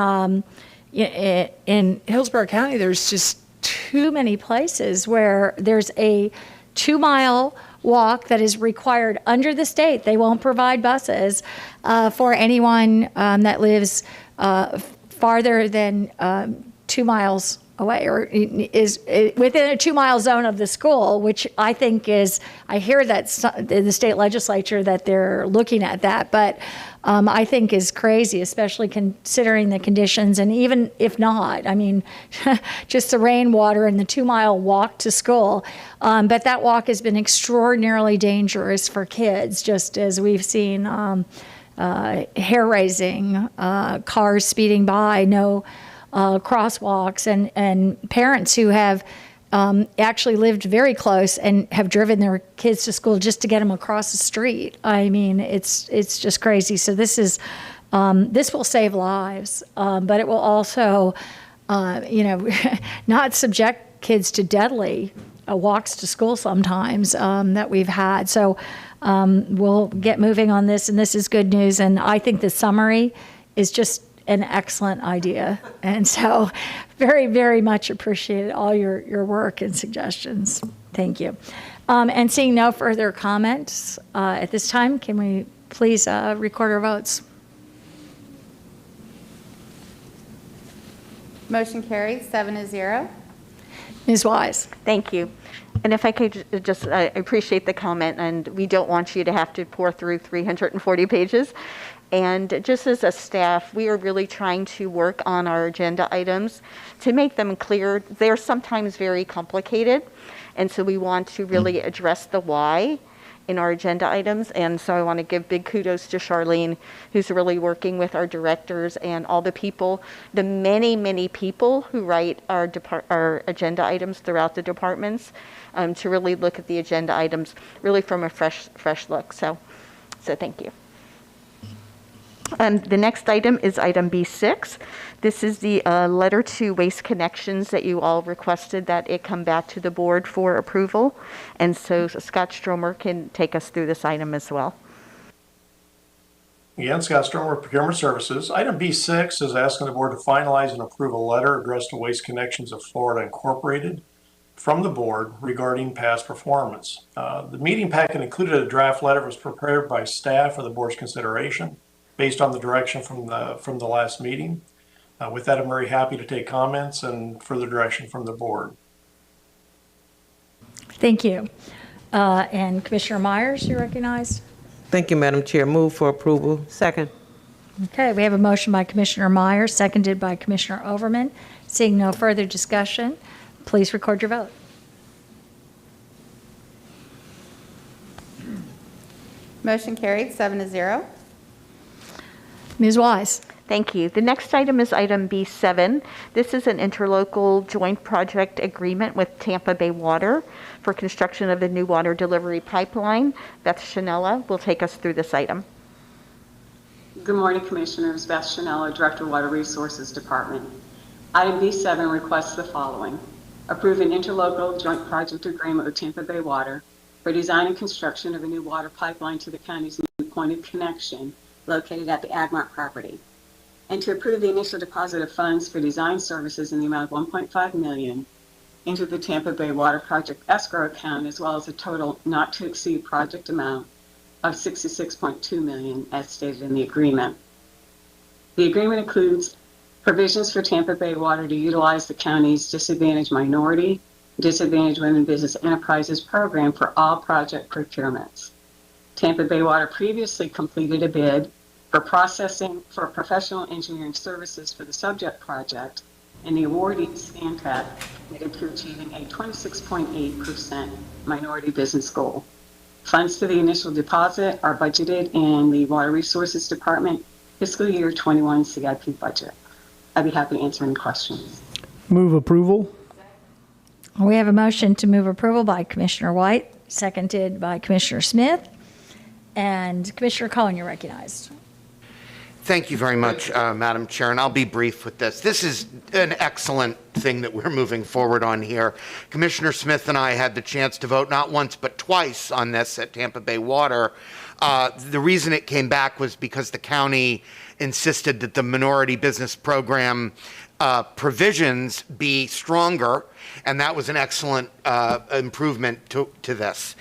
in Hillsborough County, there's just too many places where there's a 2-mile walk that is required under the state. They won't provide buses for anyone that lives farther than 2 miles away, or is within a 2-mile zone of the school, which I think is, I hear that the state legislature that they're looking at that, but I think is crazy, especially considering the conditions. And even if not, I mean, just the rainwater and the 2-mile walk to school. But that walk has been extraordinarily dangerous for kids, just as we've seen hair raising, cars speeding by, no crosswalks, and parents who have actually lived very close and have driven their kids to school just to get them across the street. I mean, it's just crazy. So this will save lives, but it will also, not subject kids to deadly walks to school sometimes that we've had. So we'll get moving on this, and this is good news. And I think the summary is just an excellent idea. And so very, very much appreciate all your work and suggestions. Thank you. And seeing no further comments at this time, can we please record our votes? Motion carries 7-0. Ms. Wise. Thank you. And if I could just, I appreciate the comment, and we don't want you to have to pour through 340 pages. And just as a staff, we are really trying to work on our agenda items to make them clear. They're sometimes very complicated, and so we want to really address the why in our agenda items. And so I want to give big kudos to Charlene, who's really working with our directors and all the people, the many, many people who write our agenda items throughout the departments, to really look at the agenda items really from a fresh look. So thank you. The next item is item B6. This is the letter to Waste Connections that you all requested that it come back to the board for approval. And so Scott Stromer can take us through this item as well. Again, Scott Stromer, Procurement Services. Item B6 is asking the board to finalize and approve a letter addressed to Waste Connections of Florida Incorporated from the board regarding past performance. The meeting packet included a draft letter that was prepared by staff for the board's consideration based on the direction from the last meeting. With that, I'm very happy to take comments and further direction from the board. Thank you. And Commissioner Myers, you recognized? Thank you, Madam Chair. Move for approval. Second. Okay, we have a motion by Commissioner Myers, seconded by Commissioner Overman. Seeing no further discussion, please record your vote. Motion carried 7-0. Ms. Wise. Thank you. The next item is item B7. This is an interlocal joint project agreement with Tampa Bay Water for construction of the new water delivery pipeline. Beth Shanella will take us through this item. Good morning, Commissioners. Beth Shanella, Director of Water Resources Department. Item B7 requests the following. Approve an interlocal joint project agreement with Tampa Bay Water for design and construction of a new water pipeline to the county's new point of connection located at the Agmart property, and to approve the initial deposit of funds for design services in the amount of $1.5 million into the Tampa Bay Water Project escrow account, as well as a total not to exceed project amount of $66.2 million as stated in the agreement. The agreement includes provisions for Tampa Bay Water to utilize the county's disadvantaged minority, disadvantaged women business enterprises program for all project procurements. Tampa Bay Water previously completed a bid for processing for professional engineering services for the subject project, and the awardee, Stantec, committed to achieving a 26.8% minority business goal. Funds to the initial deposit are budgeted in the Water Resources Department fiscal year 21 CIP budget. I'd be happy to answer any questions. Move approval. We have a motion to move approval by Commissioner White, seconded by Commissioner Smith. And Commissioner Cohen, you're recognized. Thank you very much, Madam Chair, and I'll be brief with this. This is an excellent thing that we're moving forward on here. Commissioner Smith and I had the chance to vote not once but twice on this at Tampa Bay Water. The reason it came back was because the county insisted that the minority business program provisions be stronger, and that was an excellent improvement to this.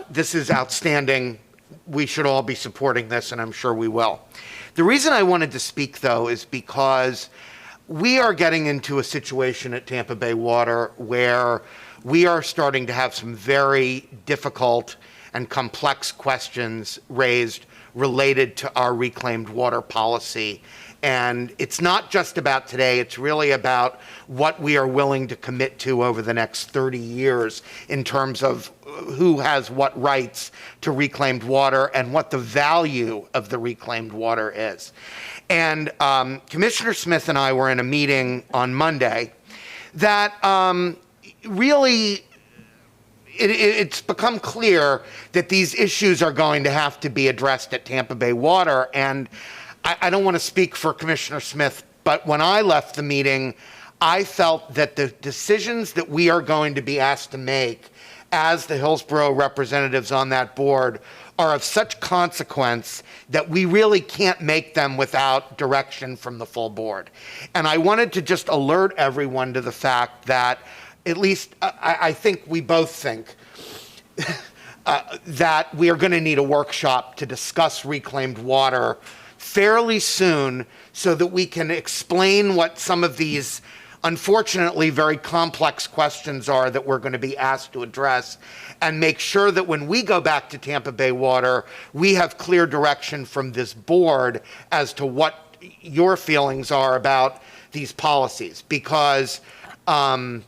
This is outstanding. We should all be supporting this, and I'm sure we will. The reason I wanted to speak, though, is because we are getting into a situation at Tampa Bay Water where we are starting to have some very difficult and complex questions raised related to our reclaimed water policy. And it's not just about today, it's really about what we are willing to commit to over the next 30 years in terms of who has what rights to reclaimed water and what the value of the reclaimed water is. And Commissioner Smith and I were in a meeting on Monday that really it's become clear that these issues are going to have to be addressed at Tampa Bay Water. And I don't want to speak for Commissioner Smith, but when I left the meeting, I felt that the decisions that we are going to be asked to make as the Hillsborough representatives on that board are of such consequence that we really can't make them without direction from the full board. And I wanted to just alert everyone to the fact that, at least I think we both think, that we are going to need a workshop to discuss reclaimed water fairly soon so that we can explain what some of these unfortunately very complex questions are that we're going to be asked to address, and make sure that when we go back to Tampa Bay Water, we have clear direction from this board as to what your feelings are about these policies, because the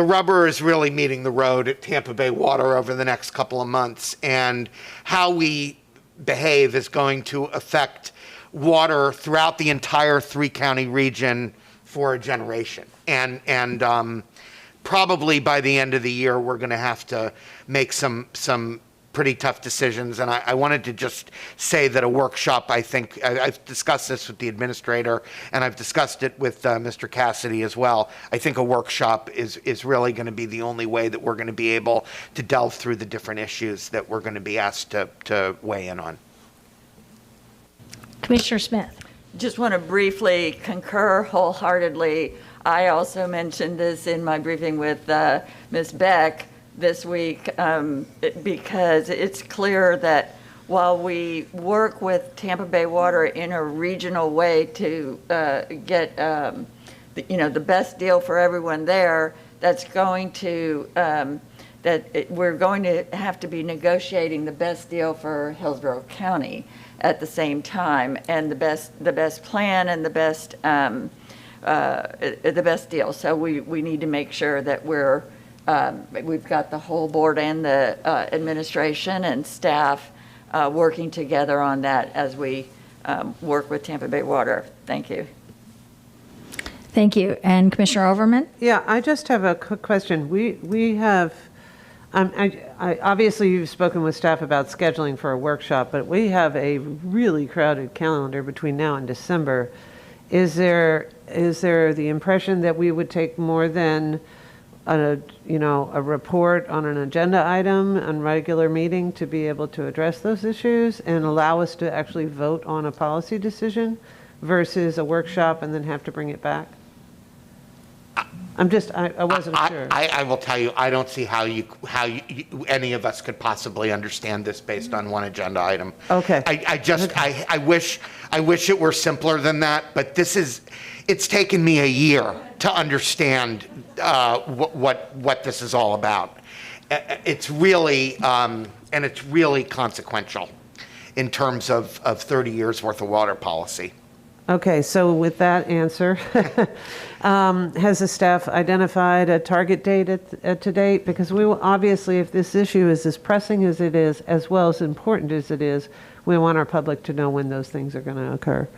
rubber is really meeting the road at Tampa Bay Water over the next couple of months, and how we behave is going to affect water throughout the entire three-county region for a generation. And probably by the end of the year, we're going to have to make some pretty tough decisions. And I wanted to just say that a workshop, I think, I've discussed this with the administrator, and I've discussed it with Mr. Cassidy as well. I think a workshop is really going to be the only way that we're going to be able to delve through the different issues that we're going to be asked to weigh in on. Commissioner Smith. Just want to briefly concur wholeheartedly. I also mentioned this in my briefing with Ms. Beck this week because it's clear that while we work with Tampa Bay Water in a regional way to get the best deal for everyone there, that's going to we're going to have to be negotiating the best deal for Hillsborough County at the same time, and the best plan and the best deal. So we need to make sure that we've got the whole board and the administration and staff working together on that as we work with Tampa Bay Water. Thank you. Thank you. And Commissioner Overman? Yeah, I just have a quick question. We have, obviously you've spoken with staff about scheduling for a workshop, but we have a really crowded calendar between now and December. Is there the impression that we would take more than a report on an agenda item on regular meeting to be able to address those issues and allow us to actually vote on a policy decision versus a workshop and then have to bring it back? I wasn't sure. I will tell you, I don't see how any of us could possibly understand this based on one agenda item. Okay. I wish it were simpler than that, but it's taken me a year to understand what this is all about. It's really, and it's really consequential in terms of 30 years worth of water policy. Okay, so with that answer, has the staff identified a target date to date? Because we will, obviously, if this issue is as pressing as it is, as well as important as it is, we want our public to know when those things are going to occur.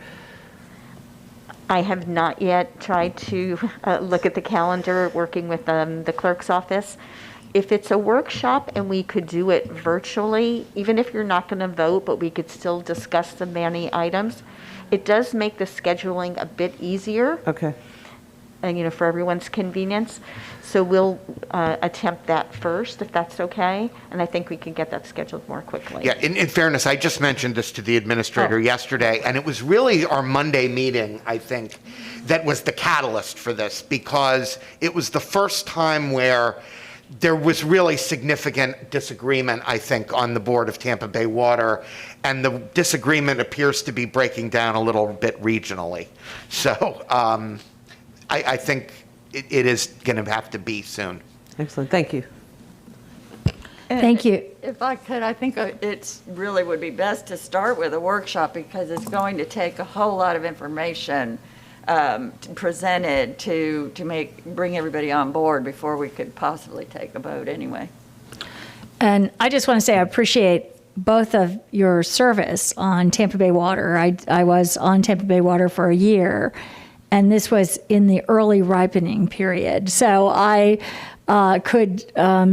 I have not yet tried to look at the calendar, working with the clerk's office. If it's a workshop and we could do it virtually, even if you're not going to vote, but we could still discuss the many items, it does make the scheduling a bit easier. Okay. And, for everyone's convenience. So we'll attempt that first, if that's okay. And I think we can get that scheduled more quickly. Yeah, in fairness, I just mentioned this to the administrator yesterday, and it was really our Monday meeting, I think, that was the catalyst for this, because it was the first time where there was really significant disagreement, I think, on the board of Tampa Bay Water, and the disagreement appears to be breaking down a little bit regionally. So I think it is going to have to be soon. Excellent. Thank you. Thank you. If I could, I think it's really would be best to start with a workshop, because it's going to take a whole lot of information presented to bring everybody on board before we could possibly take a vote anyway. And I just want to say I appreciate both of your service on Tampa Bay Water. I was on Tampa Bay Water for a year, and this was in the early ripening period. So I could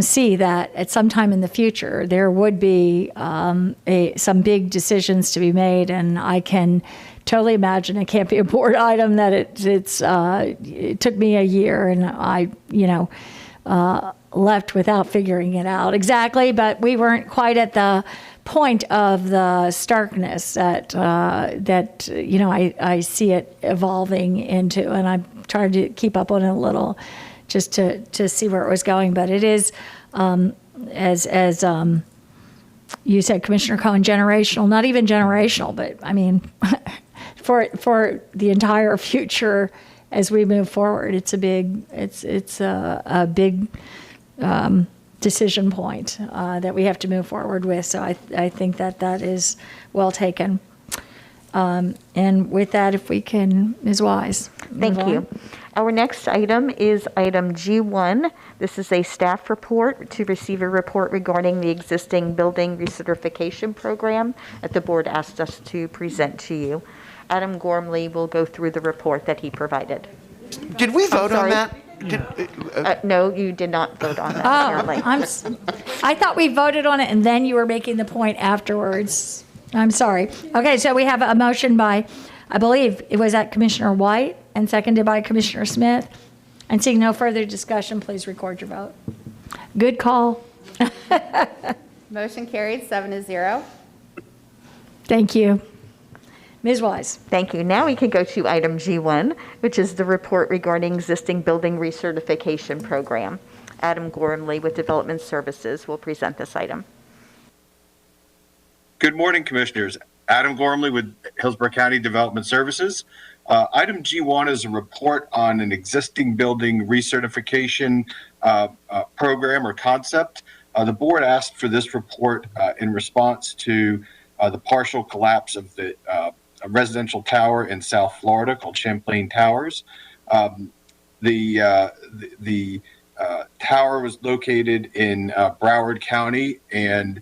see that at some time in the future there would be some big decisions to be made, and I can totally imagine it can't be a board item that it took me a year and I left without figuring it out exactly, but we weren't quite at the point of the starkness that I see it evolving into, and I'm trying to keep up on it a little just to see where it was going. But it is, as you said, Commissioner Cohen, generational, not even generational, but I mean, for the entire future as we move forward, it's a big decision point that we have to move forward with. So I think that is well taken. And with that, if we can, Ms. Wise. Thank you. Our next item is item G1. This is a staff report to receive a report regarding the existing building recertification program that the board asked us to present to you. Adam Gormley will go through the report that he provided. Did we vote on that? No, you did not vote on that, apparently. I thought we voted on it and then you were making the point afterwards. I'm sorry. Okay, so we have a motion by, I believe it was at Commissioner White and seconded by Commissioner Smith. And seeing no further discussion, please record your vote. Good call. Motion carried 7-0. Thank you. Ms. Wise. Thank you. Now we can go to item G1, which is the report regarding existing building recertification program. Adam Gormley with Development Services will present this item. Good morning, Commissioners. Adam Gormley with Hillsborough County Development Services. Item G1 is a report on an existing building recertification program or concept. The board asked for this report in response to the partial collapse of the a residential tower in South Florida called Champlain Towers. The tower was located in Broward County, and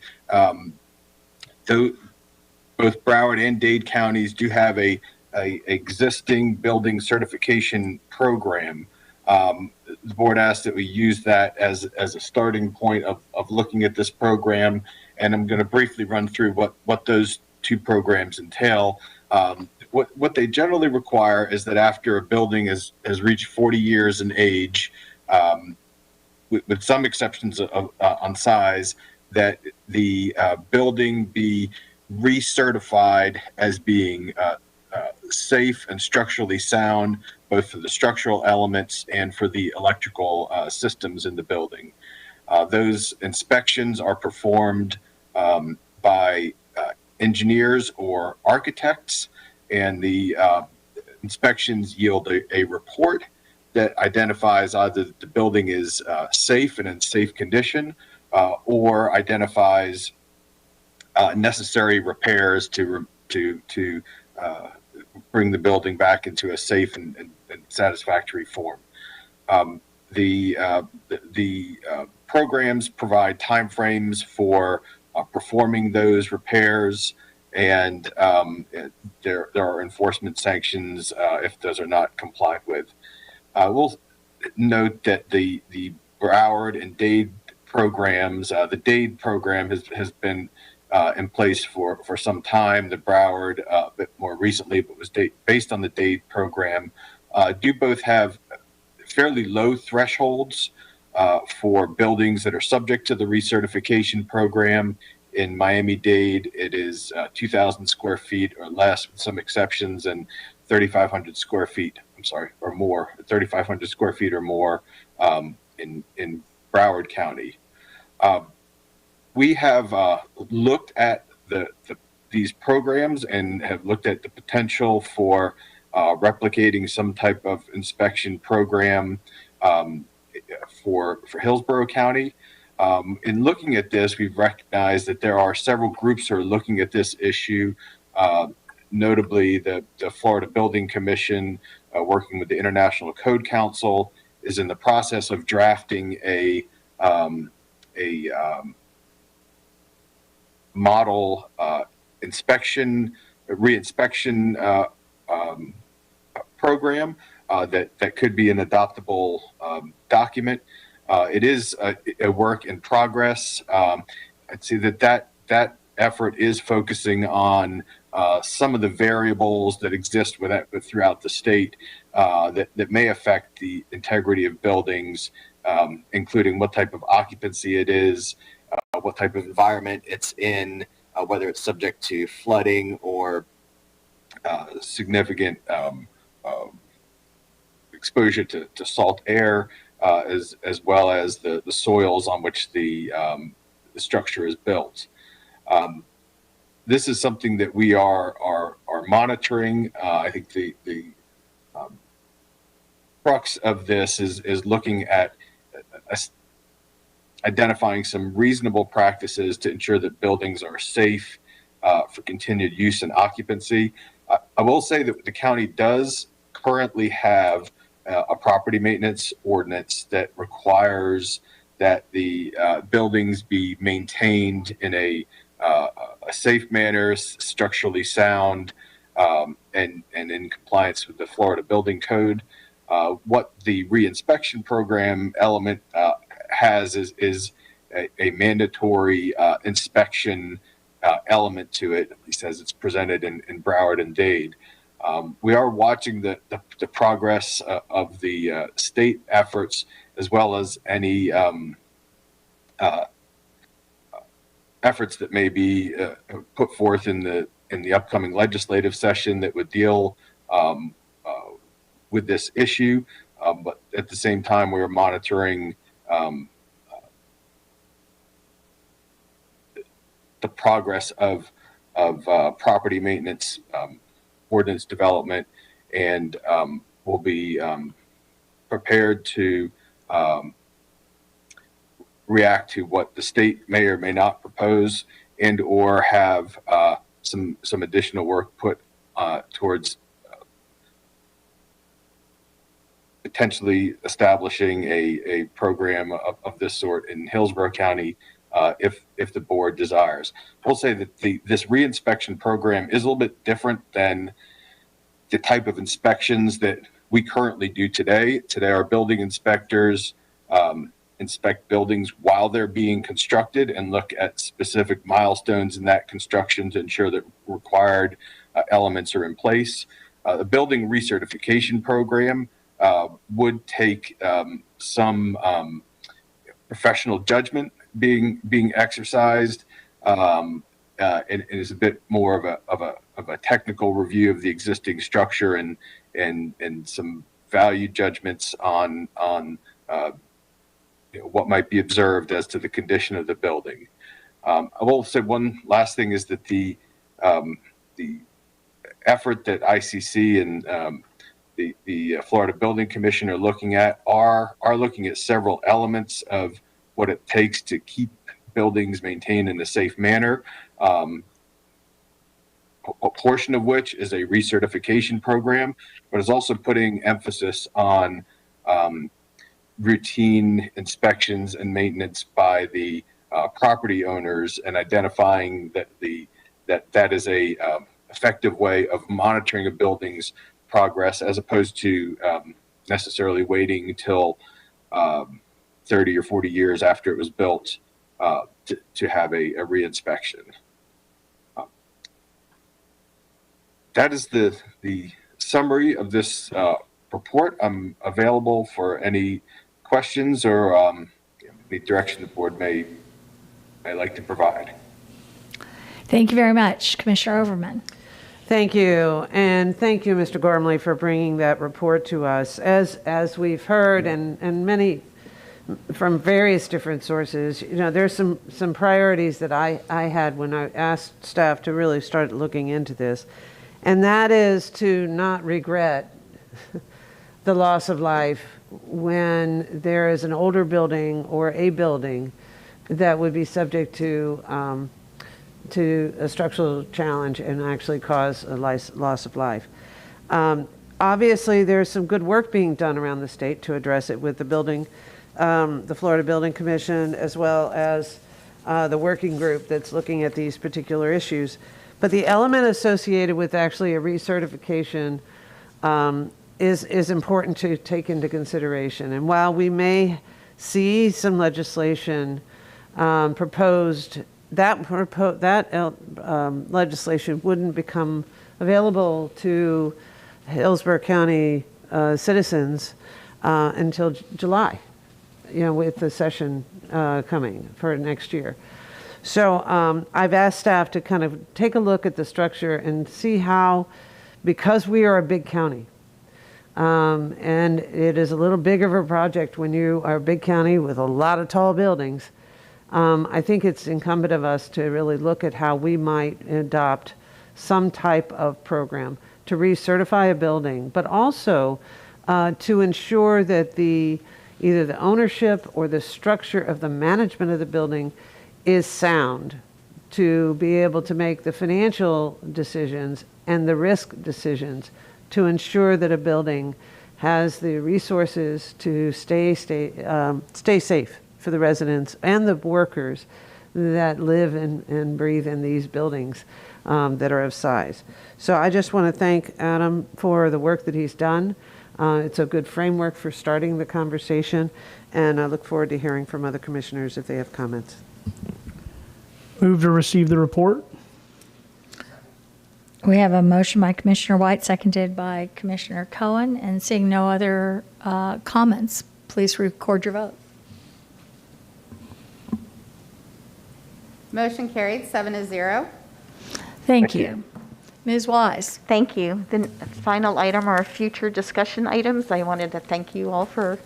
both Broward and Dade counties do have a existing building certification program. The board asked that we use that as a starting point of looking at this program, and I'm going to briefly run through what those two programs entail. What they generally require is that after a building has reached 40 years in age, with some exceptions on size, that the building be recertified as being safe and structurally sound, both for the structural elements and for the electrical systems in the building. Those inspections are performed by engineers or architects, and the inspections yield a report that identifies either the building is safe and in safe condition, or identifies necessary repairs to bring the building back into a safe and satisfactory form. The programs provide timeframes for performing those repairs, and there are enforcement sanctions if those are not complied with. We'll note that the Broward and Dade programs, the Dade program has been in place for some time. The Broward a bit more recently, but was based on the Dade program, do both have fairly low thresholds for buildings that are subject to the recertification program. In Miami-Dade, it is 2,000 square feet or less, with some exceptions, and 3,500 square feet, or more, 3,500 square feet or more in Broward County. We have looked at these programs and have looked at the potential for replicating some type of inspection program for Hillsborough County. In looking at this, we've recognized that there are several groups who are looking at this issue, notably the Florida Building Commission, working with the International Code Council, is in the process of drafting a model reinspection program that could be an adoptable document. It is a work in progress. I'd say that effort is focusing on some of the variables that exist throughout the state that may affect the integrity of buildings, including what type of occupancy it is, what type of environment it's in, whether it's subject to flooding or significant exposure to salt air, as well as the soils on which the structure is built. This is something that we are monitoring. I think the crux of this is looking at identifying some reasonable practices to ensure that buildings are safe for continued use and occupancy. I will say that the county does currently have a property maintenance ordinance that requires that the buildings be maintained in a safe manner, structurally sound, and in compliance with the Florida Building Code. What the reinspection program element has is a mandatory inspection element to it, at least as it's presented in Broward and Dade. We are watching the progress of the state efforts, as well as any efforts that may be put forth in the upcoming legislative session that would deal with this issue. But at the same time, we are monitoring the progress of property maintenance ordinance development, and we'll be prepared to react to what the state may or may not propose, and or have some additional work put towards potentially establishing a program of this sort in Hillsborough County if the board desires. We'll say that this reinspection program is a little bit different than the type of inspections that we currently do today. Today, our building inspectors inspect buildings while they're being constructed and look at specific milestones in that construction to ensure that required elements are in place. The building recertification program would take some professional judgment being exercised, it is a bit more of a technical review of the existing structure and some value judgments on what might be observed as to the condition of the building. I will say one last thing is that the effort that ICC and the Florida Building Commission are looking at are looking at several elements of what it takes to keep buildings maintained in a safe manner. A portion of which is a recertification program, but is also putting emphasis on routine inspections and maintenance by the property owners, and identifying that is a effective way of monitoring a building's progress, as opposed to necessarily waiting until 30 or 40 years after it was built to have a reinspection. That is the summary of this report. I'm available for any questions or any direction the board may like to provide. Thank you very much, Commissioner Overman. Thank you, and thank you, Mr. Gormley, for bringing that report to us. As we've heard, and many from various different sources, there's some priorities that I had when I asked staff to really start looking into this, and that is to not regret the loss of life when there is an older building or a building that would be subject to a structural challenge and actually cause a loss of life. Obviously, there's some good work being done around the state to address it with the Florida Building Commission, as well as the working group that's looking at these particular issues. But the element associated with actually a recertification is important to take into consideration. And while we may see some legislation proposed, that legislation wouldn't become available to Hillsborough County citizens until July, with the session coming for next year. So I've asked staff to kind of take a look at the structure and see how, because we are a big county, and it is a little bigger of a project when you are a big county with a lot of tall buildings, I think it's incumbent of us to really look at how we might adopt some type of program to recertify a building, but also to ensure that either the ownership or the structure of the management of the building is sound, to be able to make the financial decisions and the risk decisions to ensure that a building has the resources to stay safe for the residents and the workers that live and breathe in these buildings that are of size. So I just want to thank Adam for the work that he's done. It's a good framework for starting the conversation, and I look forward to hearing from other commissioners if they have comments. Move to receive the report. We have a motion by Commissioner White, seconded by Commissioner Cohen, and seeing no other comments, please record your vote. Motion carried 7-0. Thank you. Ms. Wise. Thank you. The final item are future discussion items. I wanted to thank you all for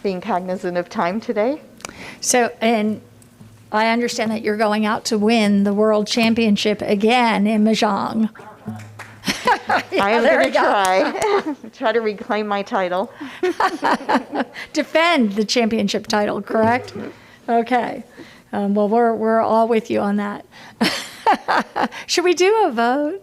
being cognizant of time today. So, and I understand that you're going out to win the World Championship again in Mahjong. I am going to try to reclaim my title. Defend the championship title, correct? Okay. Well, we're all with you on that. Should we do a vote?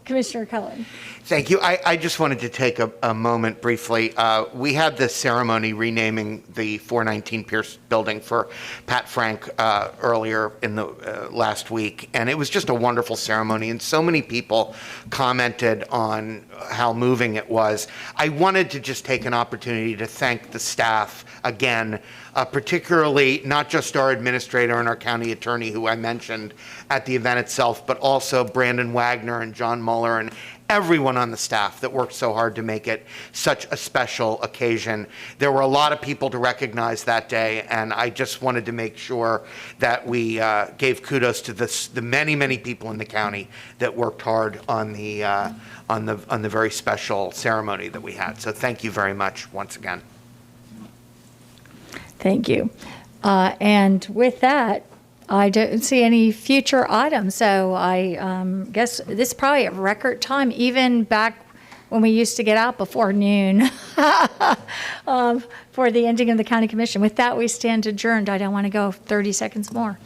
Commissioner Cohen. Thank you. I just wanted to take a moment briefly. We had this ceremony renaming the 419 Pierce building for Pat Frank earlier in the last week, and it was just a wonderful ceremony, and so many people commented on how moving it was. I wanted to just take an opportunity to thank the staff again, particularly not just our administrator and our county attorney, who I mentioned at the event itself, but also Brandon Wagner and John Muller and everyone on the staff that worked so hard to make it such a special occasion. There were a lot of people to recognize that day, and I just wanted to make sure that we gave kudos to the many, many people in the county that worked hard on the very special ceremony that we had. So thank you very much once again. Thank you. And with that, I don't see any future items, so I guess this is probably a record time, even back when we used to get out before noon for the ending of the county commission. With that, we stand adjourned. I don't want to go 30 seconds more.